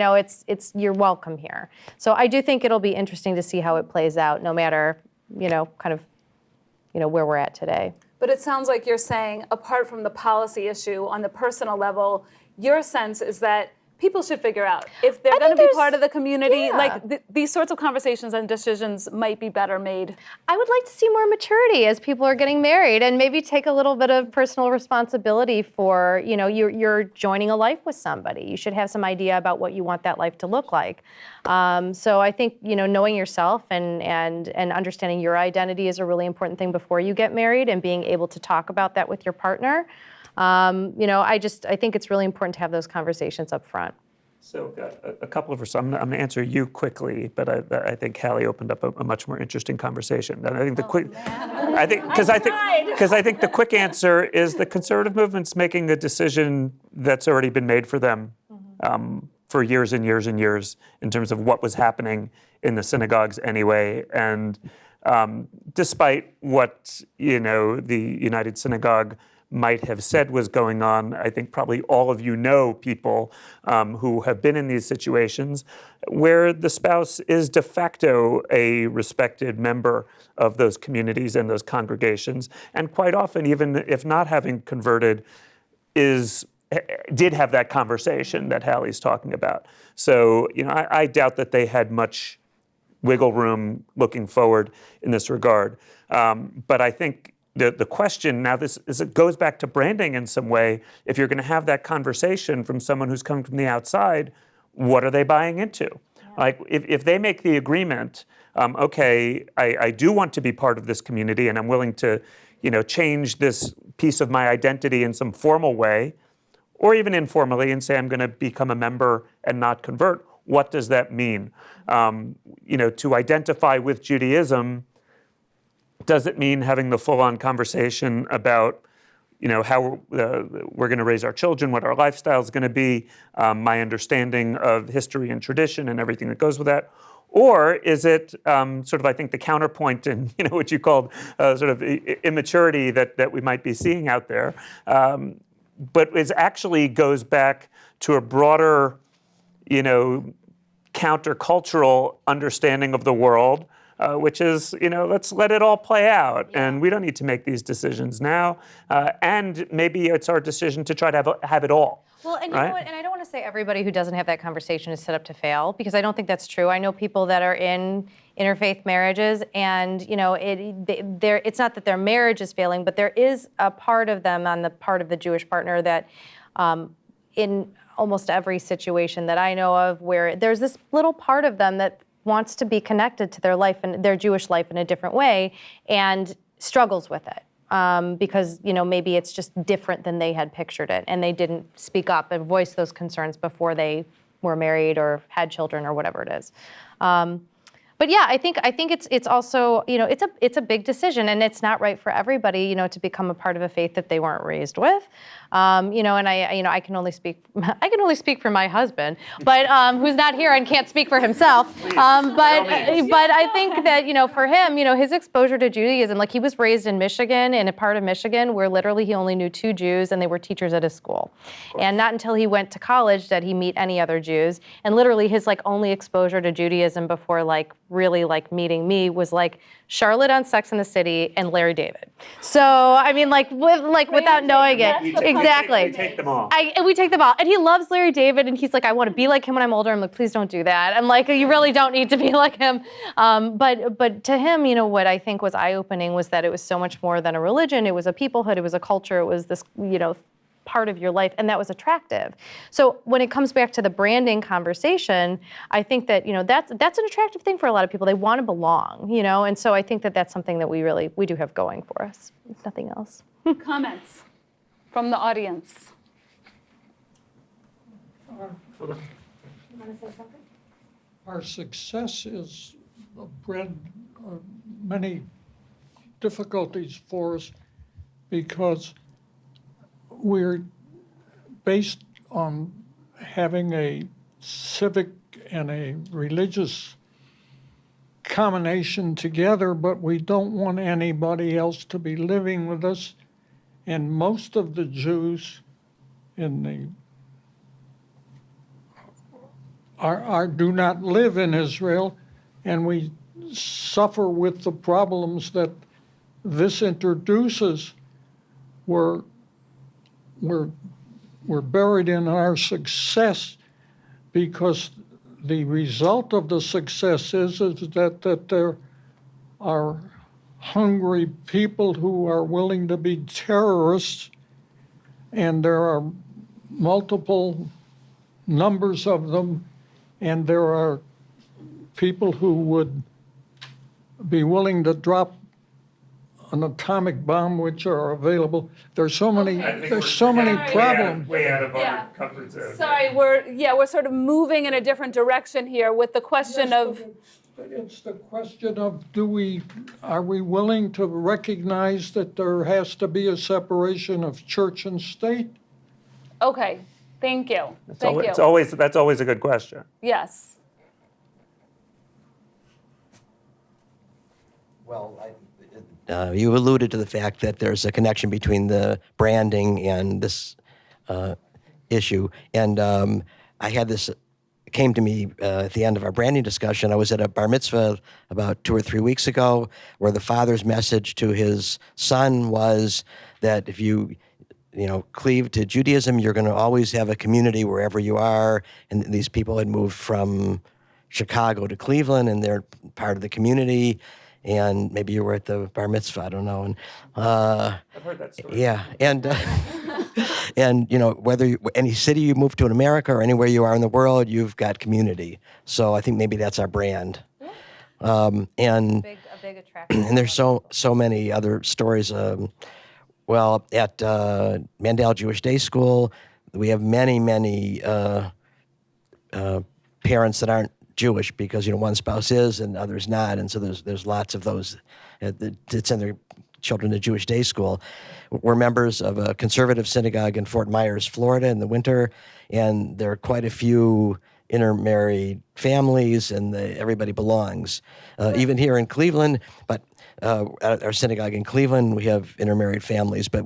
C: It's you're welcome here. So I do think it'll be interesting to see how it plays out, no matter where we're at today.
A: But it sounds like you're saying, apart from the policy issue, on the personal level, your sense is that people should figure out if they're going to be part of the community.
C: Yeah.
A: These sorts of conversations and decisions might be better made.
C: I would like to see more maturity as people are getting married, and maybe take a little bit of personal responsibility for, you're joining a life with somebody. You should have some idea about what you want that life to look like. So I think, knowing yourself and understanding your identity is a really important thing before you get married, and being able to talk about that with your partner. I think it's really important to have those conversations up front.
B: So a couple of I'm going to answer you quickly, but I think Hallie opened up a much more interesting conversation. And I think the I think the quick answer is the conservative movement's making a decision that's already been made for them for years and years and years in terms of what was happening in the synagogues anyway. And despite what the United Synagogue might have said was going on, I think probably all of you know people who have been in these situations where the spouse is de facto a respected member of those communities and those congregations, and quite often, even if not having converted, did have that conversation that Hallie's talking about. So I doubt that they had much wiggle room looking forward in this regard. But I think the question now, it goes back to branding in some way. If you're going to have that conversation from someone who's coming from the outside, what are they buying into? Yeah. Like if they make the agreement, okay, I do want to be part of this community and I'm willing to, change this piece of my identity in some formal way, or even informally, and say I'm going to become a member and not convert. What does that mean? To identify with Judaism, does it mean having the full-on conversation about, how we're going to raise our children, what our lifestyle is going to be, my understanding of history and tradition and everything that goes with that? Or is it sort of, I think, the counterpoint in, what you called sort of immaturity that we might be seeing out there, but it actually goes back to a broader, countercultural understanding of the world, which is, let's let it all play out. Yeah. And we don't need to make these decisions now. And maybe it's our decision to try to have it all.
C: Well, and you
B: right?
C: know what? And I don't want to say everybody who doesn't have that conversation is set up to fail, because I don't think that's true. I know people that are in interfaith marriages, and it's not that their marriage is failing, but there is a part of them on the part of the Jewish partner that in almost every situation that I know of where there's this little part of them that wants to be connected to their life and their Jewish life in a different way and struggles with it. Because maybe it's just different than they had pictured it, and they didn't speak up and voice those concerns before they were married or had children or whatever it is. But yeah, I think it's also it's a big decision, and it's not right for everybody to become a part of a faith that they weren't raised with. And I can only speak for my husband, but who's not here and can't speak for himself. But I think that for him, his exposure to Judaism, like he was raised in Michigan, in a part of Michigan where literally he only knew 2 Jews and they were teachers at his school. And not until he went to college did he meet any other Jews. And literally his only exposure to Judaism before really meeting me was Charlotte on Sex and the City and Larry David. So I mean without knowing it. Exactly.
B: We take them all.
C: We take them all. And he loves Larry David, and he's like, I want to be like him when I'm older. I'm like, please don't do that. I'm like, you really don't need to be like him. But to him, what I think was eye-opening was that it was so much more than a religion. It was a peoplehood. It was a culture. It was this, part of your life, and that was attractive. So when it comes back to the branding conversation, I think that that's an attractive thing for a lot of people. They want to belong, and so I think that that's something that we do have going for us, if nothing else.
A: Comments from the audience.
K: Our success is bred many difficulties for us because we're based on having a civic and a religious combination together, but we don't want anybody else to be living with us. And most of the Jews do not live in Israel, and we suffer with the problems that this introduces. We're buried in our success because the result of the success is that there are hungry people who are willing to be terrorists, and there are multiple numbers of them, and there are people who would be willing to drop an atomic bomb, which are available. There's so many
A: Sorry.
K: problems.
B: Way out of
A: Yeah.
B: our comfort zone.
A: Sorry, we're sort of moving in a different direction here with the question of.
K: It's the question of are we willing to recognize that there has to be a separation of church and state?
A: Okay, thank you. Thank you.
B: That's always a good question.
A: Yes.
F: Well, you alluded to the fact that there's a connection between the branding and this issue. And I had this, came to me at the end of our branding discussion. I was at a bar mitzvah about 2 or 3 weeks ago where the father's message to his son was that if you cleave to Judaism, you're going to always have a community wherever you are. And these people had moved from Chicago to Cleveland, and they're part of the community. And maybe you were at the bar mitzvah, I don't know. And
B: I've heard that story.
F: yeah, and whether any city you move to in America or anywhere you are in the world, you've got community. So I think maybe that's our brand. And
C: A big attraction.
F: and there's so many other stories. Well, at Mandel Jewish Day School, we have many parents that aren't Jewish because one spouse is and others not, and so there's lots of those that send their children to Jewish Day School. We're members of a conservative synagogue in Fort Myers, Florida, in the winter, and there are quite a few intermarried families, and everybody belongs. Even here in Cleveland, but at our synagogue in Cleveland, we have intermarried families, but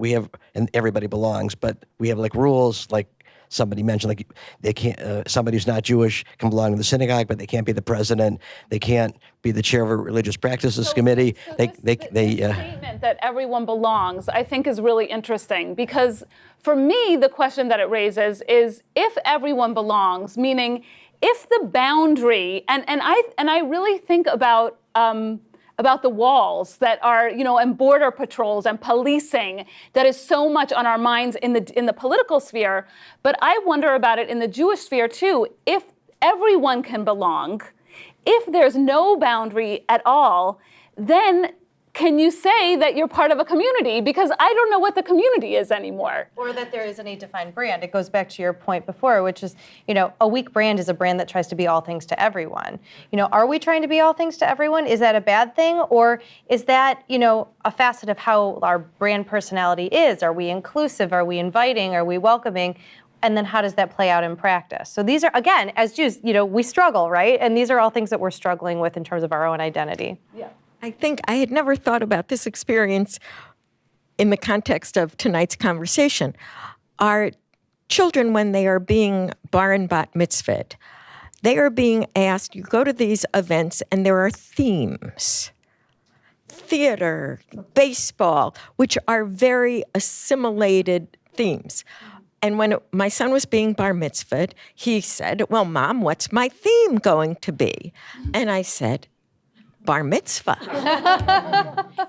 F: and everybody belongs. But we have rules like. Somebody mentioned, they can't. Somebody who's not Jewish can belong to the synagogue, but they can't be the president. They can't be the chair of a religious practices committee.
A: This statement that everyone belongs, I think, is really interesting because, for me, the question that it raises is if everyone belongs, meaning if the boundary, and I really think about the walls that are, and border patrols and policing that is so much on our minds in the political sphere. But I wonder about it in the Jewish sphere too. If everyone can belong, if there's no boundary at all, then can you say that you're part of a community? Because I don't know what the community is anymore.
C: Or that there isn't a defined brand. It goes back to your point before, which is, a weak brand is a brand that tries to be all things to everyone. Are we trying to be all things to everyone? Is that a bad thing? Or is that, a facet of how our brand personality is? Are we inclusive? Are we inviting? Are we welcoming? And then how does that play out in practice? So these are, again, as Jews, we struggle, right? And these are all things that we're struggling with in terms of our own identity.
A: Yeah.
G: I think I had never thought about this experience in the context of tonight's conversation. Our children, when they are being bar and bat mitzvahed, they are being asked, you go to these events and there are themes. Theater, baseball, which are very assimilated themes. And when my son was being bar mitzvahed, he said, well, Mom, what's my theme going to be? And I said, bar mitzvah.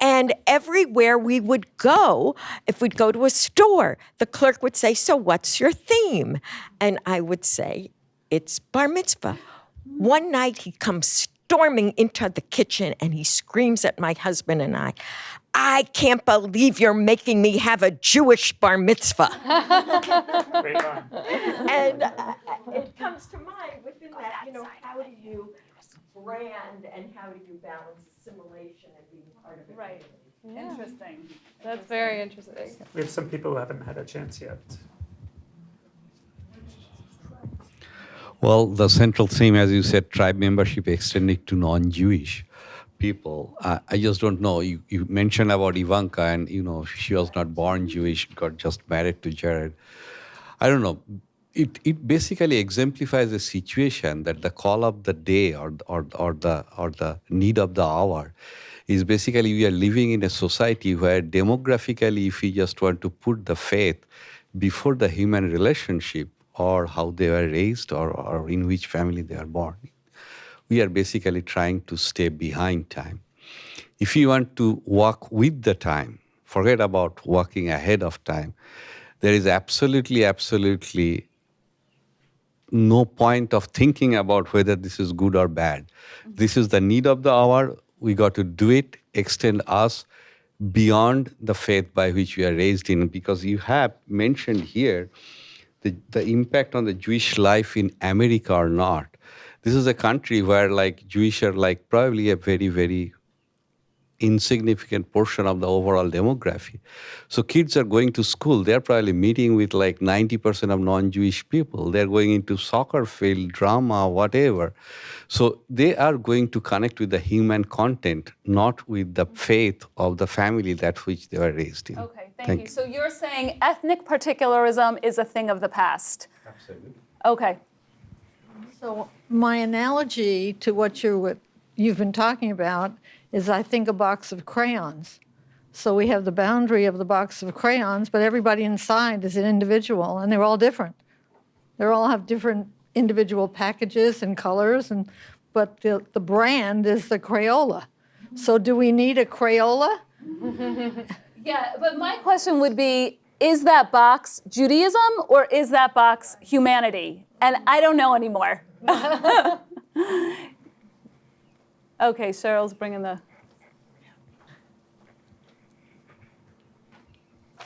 G: And everywhere we would go, if we'd go to a store, the clerk would say, so what's your theme? And I would say, it's bar mitzvah. One night he comes storming into the kitchen and he screams at my husband and I can't believe you're making me have a Jewish bar mitzvah.
B: Great line.
G: And it comes to mind within that, how do you brand and how do you balance assimilation and being part of it?
A: Right. Interesting.
C: That's very interesting.
B: We have some people who haven't had a chance yet.
I: Well, the central theme, as you said, tribe membership extending to non-Jewish people. I just don't know. You mentioned about Ivanka, and she was not born Jewish, got just married to Jared. I don't know. It basically exemplifies a situation that the call of the day or the need of the hour is basically we are living in a society where demographically, if we just want to put the faith before the human relationship or how they were raised or in which family they are born, we are basically trying to stay behind time. If you want to walk with the time, forget about walking ahead of time, there is absolutely no point of thinking about whether this is good or bad. This is the need of the hour. We got to do it, extend us beyond the faith by which we are raised in, because you have mentioned here the impact on the Jewish life in America or not. This is a country where like Jewish are like probably a very, very insignificant portion of the overall demography. So kids are going to school, they're probably meeting with like 90% of non-Jewish people. They're going into soccer field, drama, whatever. So they are going to connect with the human content, not with the faith of the family that which they were raised in.
A: Okay, thank you. So you're saying ethnic particularism is a thing of the past?
I: Absolutely.
A: Okay.
L: So my analogy to what you've been talking about is, I think, a box of crayons. So we have the boundary of the box of crayons, but everybody inside is an individual, and they're all different. They all have different individual packages and colors, but the brand is the Crayola. So do we need a Crayola?
A: Yeah, but my question would be, is that box Judaism or is that box humanity? And I don't know anymore. Okay, Cheryl's bringing the...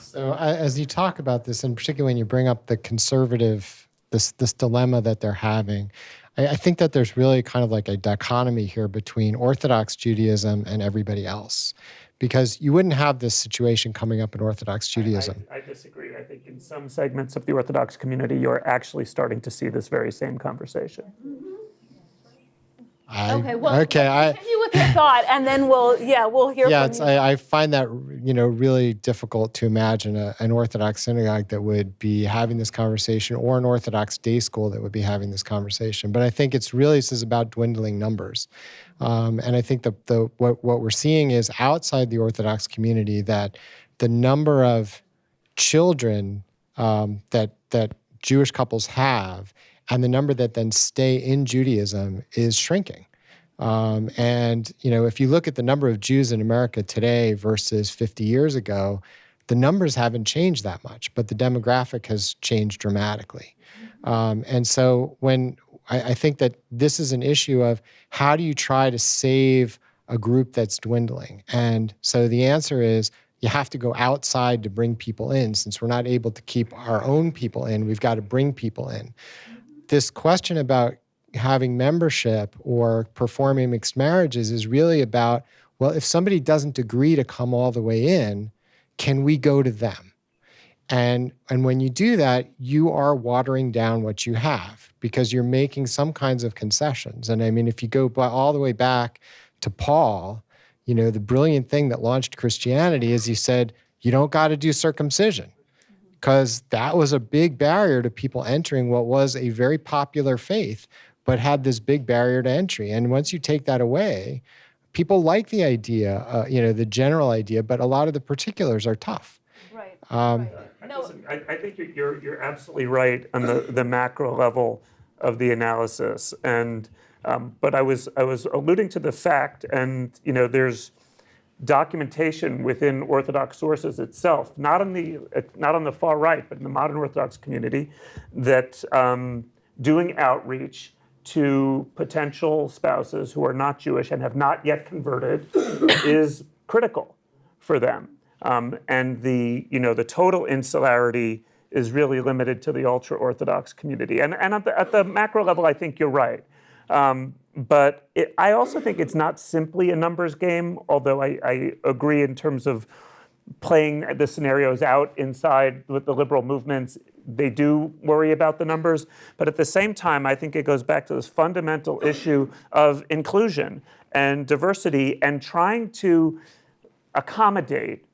J: So as you talk about this, and particularly when you bring up the conservative, this dilemma that they're having, I think that there's really kind of like a dichotomy here between Orthodox Judaism and everybody else. Because you wouldn't have this situation coming up in Orthodox Judaism.
B: I disagree. I think in some segments of the Orthodox community, you're actually starting to see this very same conversation.
A: Okay, well, continue with your thought, and then we'll hear from you.
J: I find that really difficult to imagine an Orthodox synagogue that would be having this conversation, or an Orthodox day school that would be having this conversation. But I think this is about dwindling numbers, and I think what we're seeing is outside the Orthodox community that the number of children that Jewish couples have, and the number that then stay in Judaism is shrinking. And if you look at the number of Jews in America today versus 50 years ago, the numbers haven't changed that much, but the demographic has changed dramatically. And so when I think that this is an issue of how do you try to save a group that's dwindling? And so the answer is you have to go outside to bring people in. Since we're not able to keep our own people in, we've got to bring people in. This question about having membership or performing mixed marriages is really about, well, if somebody doesn't agree to come all the way in, can we go to them? And when you do that, you are watering down what you have because you're making some kinds of concessions. And I mean, if you go all the way back to Paul, the brilliant thing that launched Christianity is he said, you don't got to do circumcision. Because that was a big barrier to people entering what was a very popular faith, but had this big barrier to entry. And once you take that away, people like the idea, the general idea, but a lot of the particulars are tough.
A: Right.
B: Listen, I think you're absolutely right on the macro level of the analysis, and but I was alluding to the fact, and there's documentation within Orthodox sources itself, not on the far right, but in the modern Orthodox community, that doing outreach to potential spouses who are not Jewish and have not yet converted is critical for them. And the total insularity is really limited to the ultra-Orthodox community. And at the macro level, I think you're right. But I also think it's not simply a numbers game, although I agree in terms of playing the scenarios out inside with the liberal movements. They do worry about the numbers. But at the same time, I think it goes back to this fundamental issue of inclusion and diversity and trying to accommodate,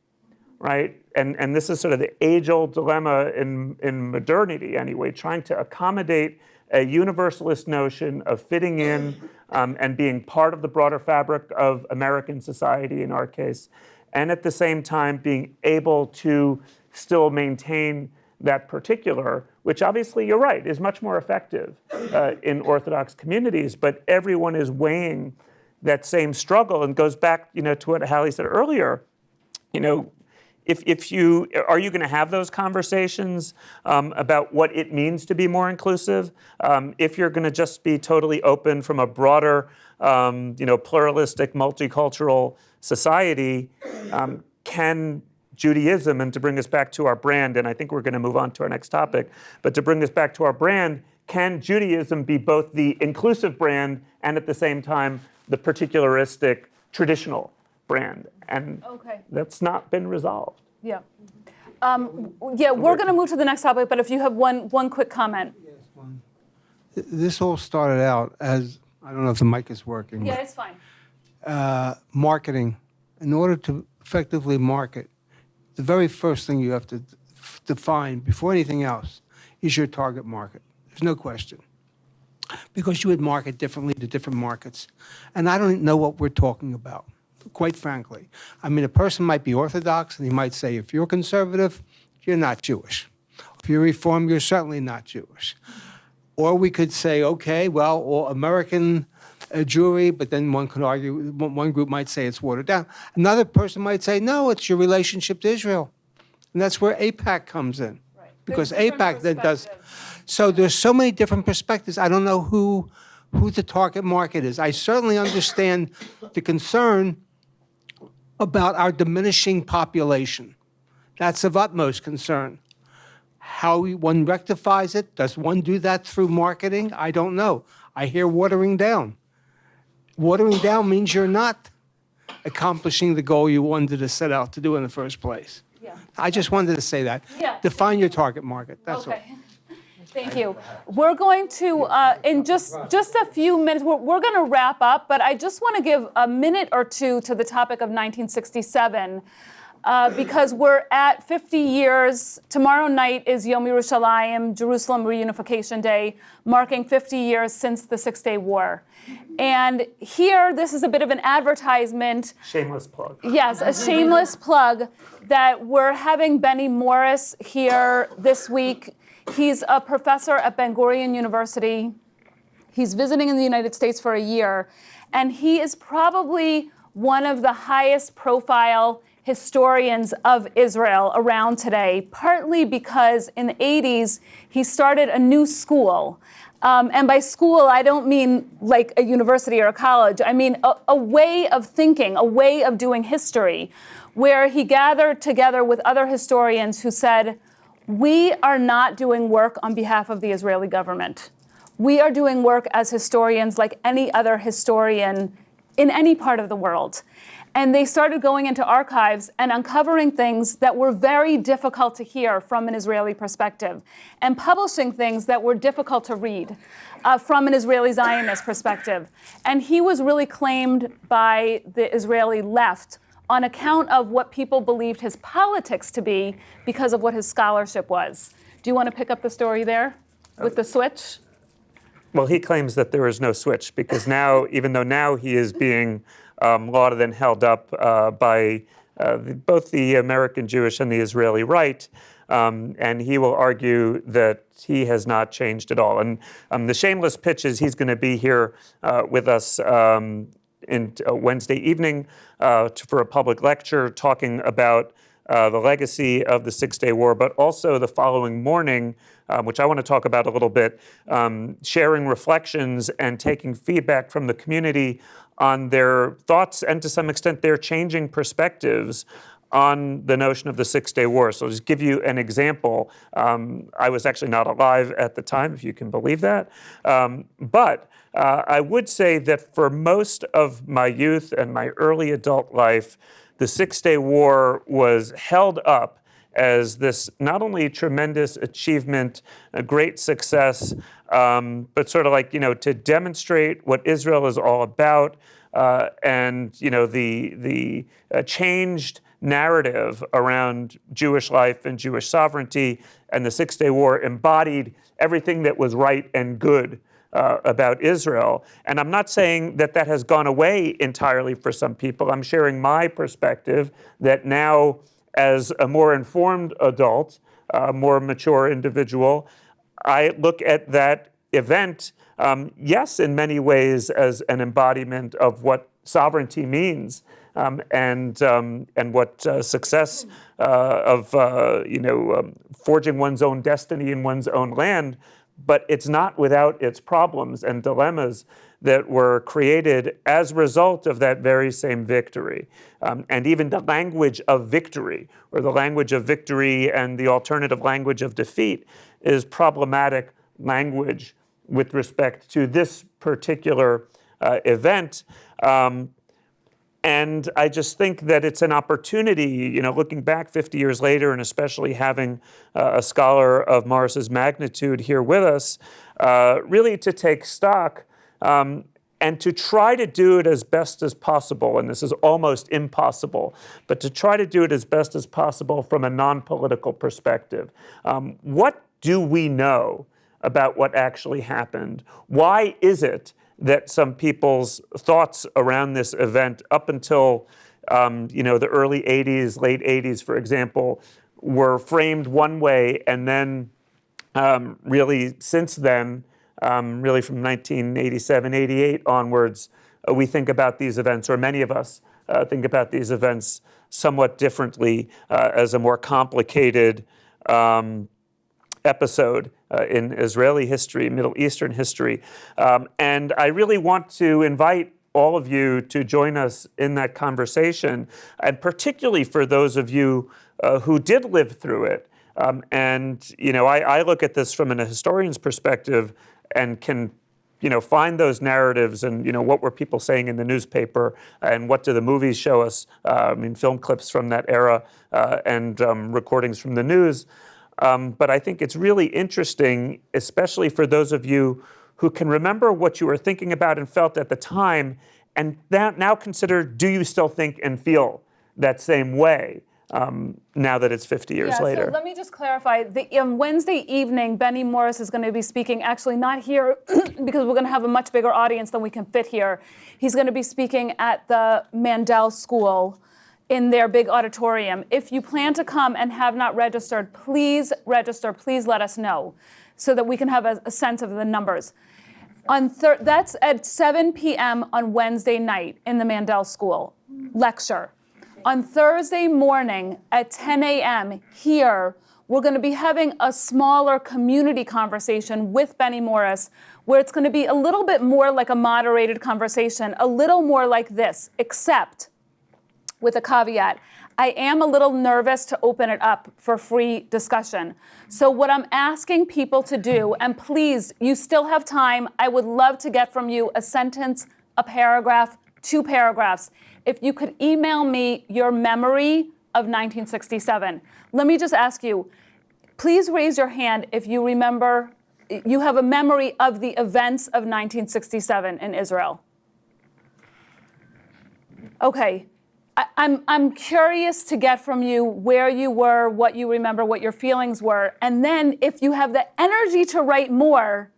B: right? And this is sort of the age-old dilemma in modernity anyway, trying to accommodate a universalist notion of fitting in and being part of the broader fabric of American society in our case, and at the same time being able to still maintain that particular, which obviously you're right, is much more effective in Orthodox communities, but everyone is weighing that same struggle and goes back, to what Hallie said earlier, If you are you going to have those conversations about what it means to be more inclusive? If you're going to just be totally open from a broader, pluralistic, multicultural society, can Judaism, and to bring us back to our brand, and I think we're going to move on to our next topic, but to bring us back to our brand, can Judaism be both the inclusive brand and at the same time the particularistic traditional brand? And that's not been resolved.
A: Yeah. We're going to move to the next topic, but if you have one quick comment.
M: This all started out as, I don't know if the mic is working.
A: Yeah, it's fine.
M: Marketing. In order to effectively market, the very first thing you have to define before anything else is your target market. There's no question. Because you would market differently to different markets. And I don't know what we're talking about, quite frankly. I mean, a person might be Orthodox and he might say, if you're conservative, you're not Jewish. If you're Reform, you're certainly not Jewish. Or we could say, okay, well, all American Jewry, but then one could argue, one group might say it's watered down. Another person might say, no, it's your relationship to Israel. And that's where AIPAC comes in. Right. Because AIPAC then does. So there's so many different perspectives. I don't know who the target market is. I certainly understand the concern about our diminishing population. That's of utmost concern. How one rectifies it, does one do that through marketing? I don't know. I hear watering down. Watering down means you're not accomplishing the goal you wanted to set out to do in the first place. Yeah. I just wanted to say that. Yeah. Define your target market. That's all.
A: Thank you. We're going to, in just a few minutes, we're going to wrap up, but I just want to give a minute or two to the topic of 1967. Because we're at 50 years. Tomorrow night is Yom Yerushalayim, Jerusalem Reunification Day, marking 50 years since the Six-Day War. And here, this is a bit of an advertisement.
B: Shameless plug.
A: Yes, a shameless plug that we're having Benny Morris here this week. He's a professor at Ben Gurion University. He's visiting in the United States for a year. And he is probably one of the highest profile historians of Israel around today, partly because in the 80s, he started a new school. And by school, I don't mean like a university or a college. I mean a way of thinking, a way of doing history, where he gathered together with other historians who said, we are not doing work on behalf of the Israeli government. We are doing work as historians like any other historian in any part of the world. And they started going into archives and uncovering things that were very difficult to hear from an Israeli perspective, and publishing things that were difficult to read from an Israeli Zionist perspective. And he was really claimed by the Israeli left on account of what people believed his politics to be because of what his scholarship was. Do you want to pick up the story there with the switch?
B: Well, he claims that there is no switch because now, even though now he is being lauded and held up by both the American Jewish and the Israeli right, and he will argue that he has not changed at all. And the shameless pitch is he's going to be here with us in Wednesday evening for a public lecture talking about the legacy of the Six-Day War, but also the following morning, which I want to talk about a little bit, sharing reflections and taking feedback from the community on their thoughts and to some extent their changing perspectives on the notion of the Six-Day War. So I'll just give you an example. I was actually not alive at the time, if you can believe that. But I would say that for most of my youth and my early adult life, the Six-Day War was held up as this not only tremendous achievement, a great success, but sort of like, to demonstrate what Israel is all about, and, the changed narrative around Jewish life and Jewish sovereignty, and the Six-Day War embodied everything that was right and good about Israel. And I'm not saying that that has gone away entirely for some people. I'm sharing my perspective that now, as a more informed adult, more mature individual, I look at that event, yes, in many ways as an embodiment of what sovereignty means, and what success of forging one's own destiny in one's own land. But it's not without its problems and dilemmas that were created as a result of that very same victory. And even the language of victory, or the language of victory and the alternative language of defeat, is problematic language with respect to this particular event. And I just think that it's an opportunity, looking back 50 years later, and especially having a scholar of Morris's magnitude here with us, really to take stock and to try to do it as best as possible. And this is almost impossible, but to try to do it as best as possible from a non-political perspective. What do we know about what actually happened? Why is it that some people's thoughts around this event up until the early 80s, late 80s, for example, were framed one way, and then really since then, really from 1987, 88 onwards, we think about these events, or many of us think about these events somewhat differently, as a more complicated episode in Israeli history, Middle Eastern history. And I really want to invite all of you to join us in that conversation, and particularly for those of you who did live through it. I look at this from a historian's perspective and can find those narratives and, what were people saying in the newspaper and what do the movies show us, film clips from that era and recordings from the news. But I think it's really interesting, especially for those of you who can remember what you were thinking about and felt at the time, and now consider, do you still think and feel that same way now that it's 50 years later?
A: So let me just clarify. Wednesday evening, Benny Morris is going to be speaking, actually not here, because we're going to have a much bigger audience than we can fit here. He's going to be speaking at the Mandel School in their big auditorium. If you plan to come and have not registered, please register. Please let us know so that we can have a sense of the numbers. That's at 7 p.m. on Wednesday night in the Mandel School lecture. On Thursday morning at 10 a.m. here, we're going to be having a smaller community conversation with Benny Morris, where it's going to be a little bit more like a moderated conversation, a little more like this, except with a caveat. I am a little nervous to open it up for free discussion. So what I'm asking people to do, and please, you still have time, I would love to get from you a sentence, a paragraph, 2 paragraphs. If you could email me your memory of 1967. Let me just ask you, please raise your hand if you remember, you have a memory of the events of 1967 in Israel. Okay. I'm curious to get from you where you were, what you remember, what your feelings were, and then if you have the energy to write more,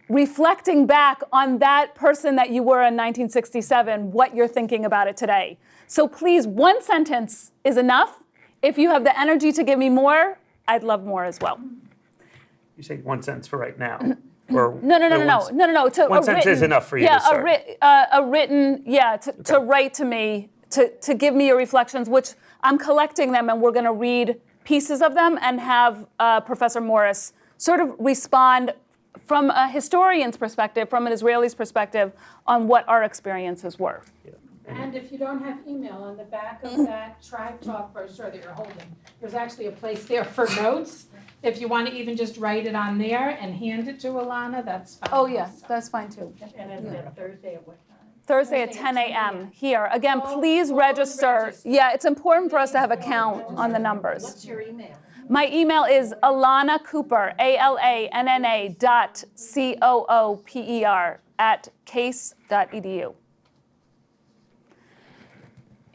A: reflecting back on that person that you were in 1967, what you're thinking about it today. So please, 1 sentence is enough. If you have the energy to give me more, I'd love more as well.
B: You say 1 sentence for right now? Or
A: No.
B: One sentence is enough for you to start.
A: To write to me, to give me your reflections, which I'm collecting them, and we're going to read pieces of them and have Professor Morris sort of respond from a historian's perspective, from an Israeli's perspective, on what our experiences were.
D: And if you don't have email, on the back of that Tribe Talk brochure that you're holding, there's actually a place there for notes. If you want to even just write it on there and hand it to Alana, that's fine.
A: Oh, yeah, that's fine too.
D: And it's Thursday at what time?
A: Thursday at 10 a.m. here. Again, please register. Yeah, it's important for us to have a count on the numbers.
L: What's your email?
A: My email is Alana Cooper, ALANNA.COOPER @case.edu.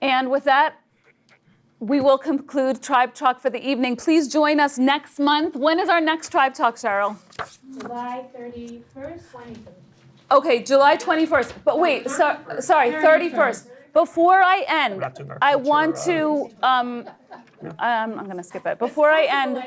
A: And with that, we will conclude Tribe Talk for the evening. Please join us next month. When is our next Tribe Talk, Cheryl?
D: July 31st, 21st.
A: Okay, July 21st. But wait, sorry, 31st. Before I end, I want to, I'm going to skip it. Before I end,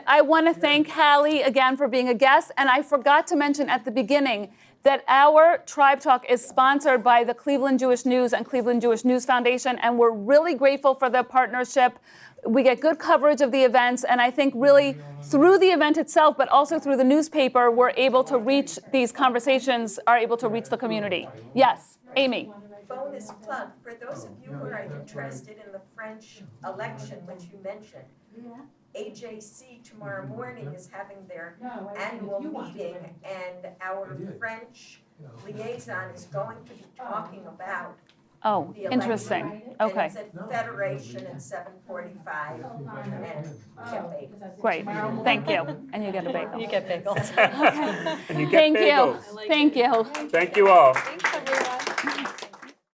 A: I want to thank Hallie again for being a guest. And I forgot to mention at the beginning that our Tribe Talk is sponsored by the Cleveland Jewish News and Cleveland Jewish News Foundation, and we're really grateful for the partnership. We get good coverage of the events, and I think really through the event itself, but also through the newspaper, we're able to reach these conversations, are able to reach the community. Yes, Amy.
N: Bonus plug, for those of you who are interested in the French election, which you mentioned, AJC tomorrow morning is having their annual meeting, and our French liaison is going to be talking about
A: Oh,
N: the election.
A: interesting. Okay.
N: And it's at Federation at 7:45 and get bagel.
A: Great. Thank you. And you get a bagel.
H: You get bagels.
B: And you get
A: Thank you.
B: bagels.
A: Thank you.
B: Thank you all.
A: Thanks, everyone.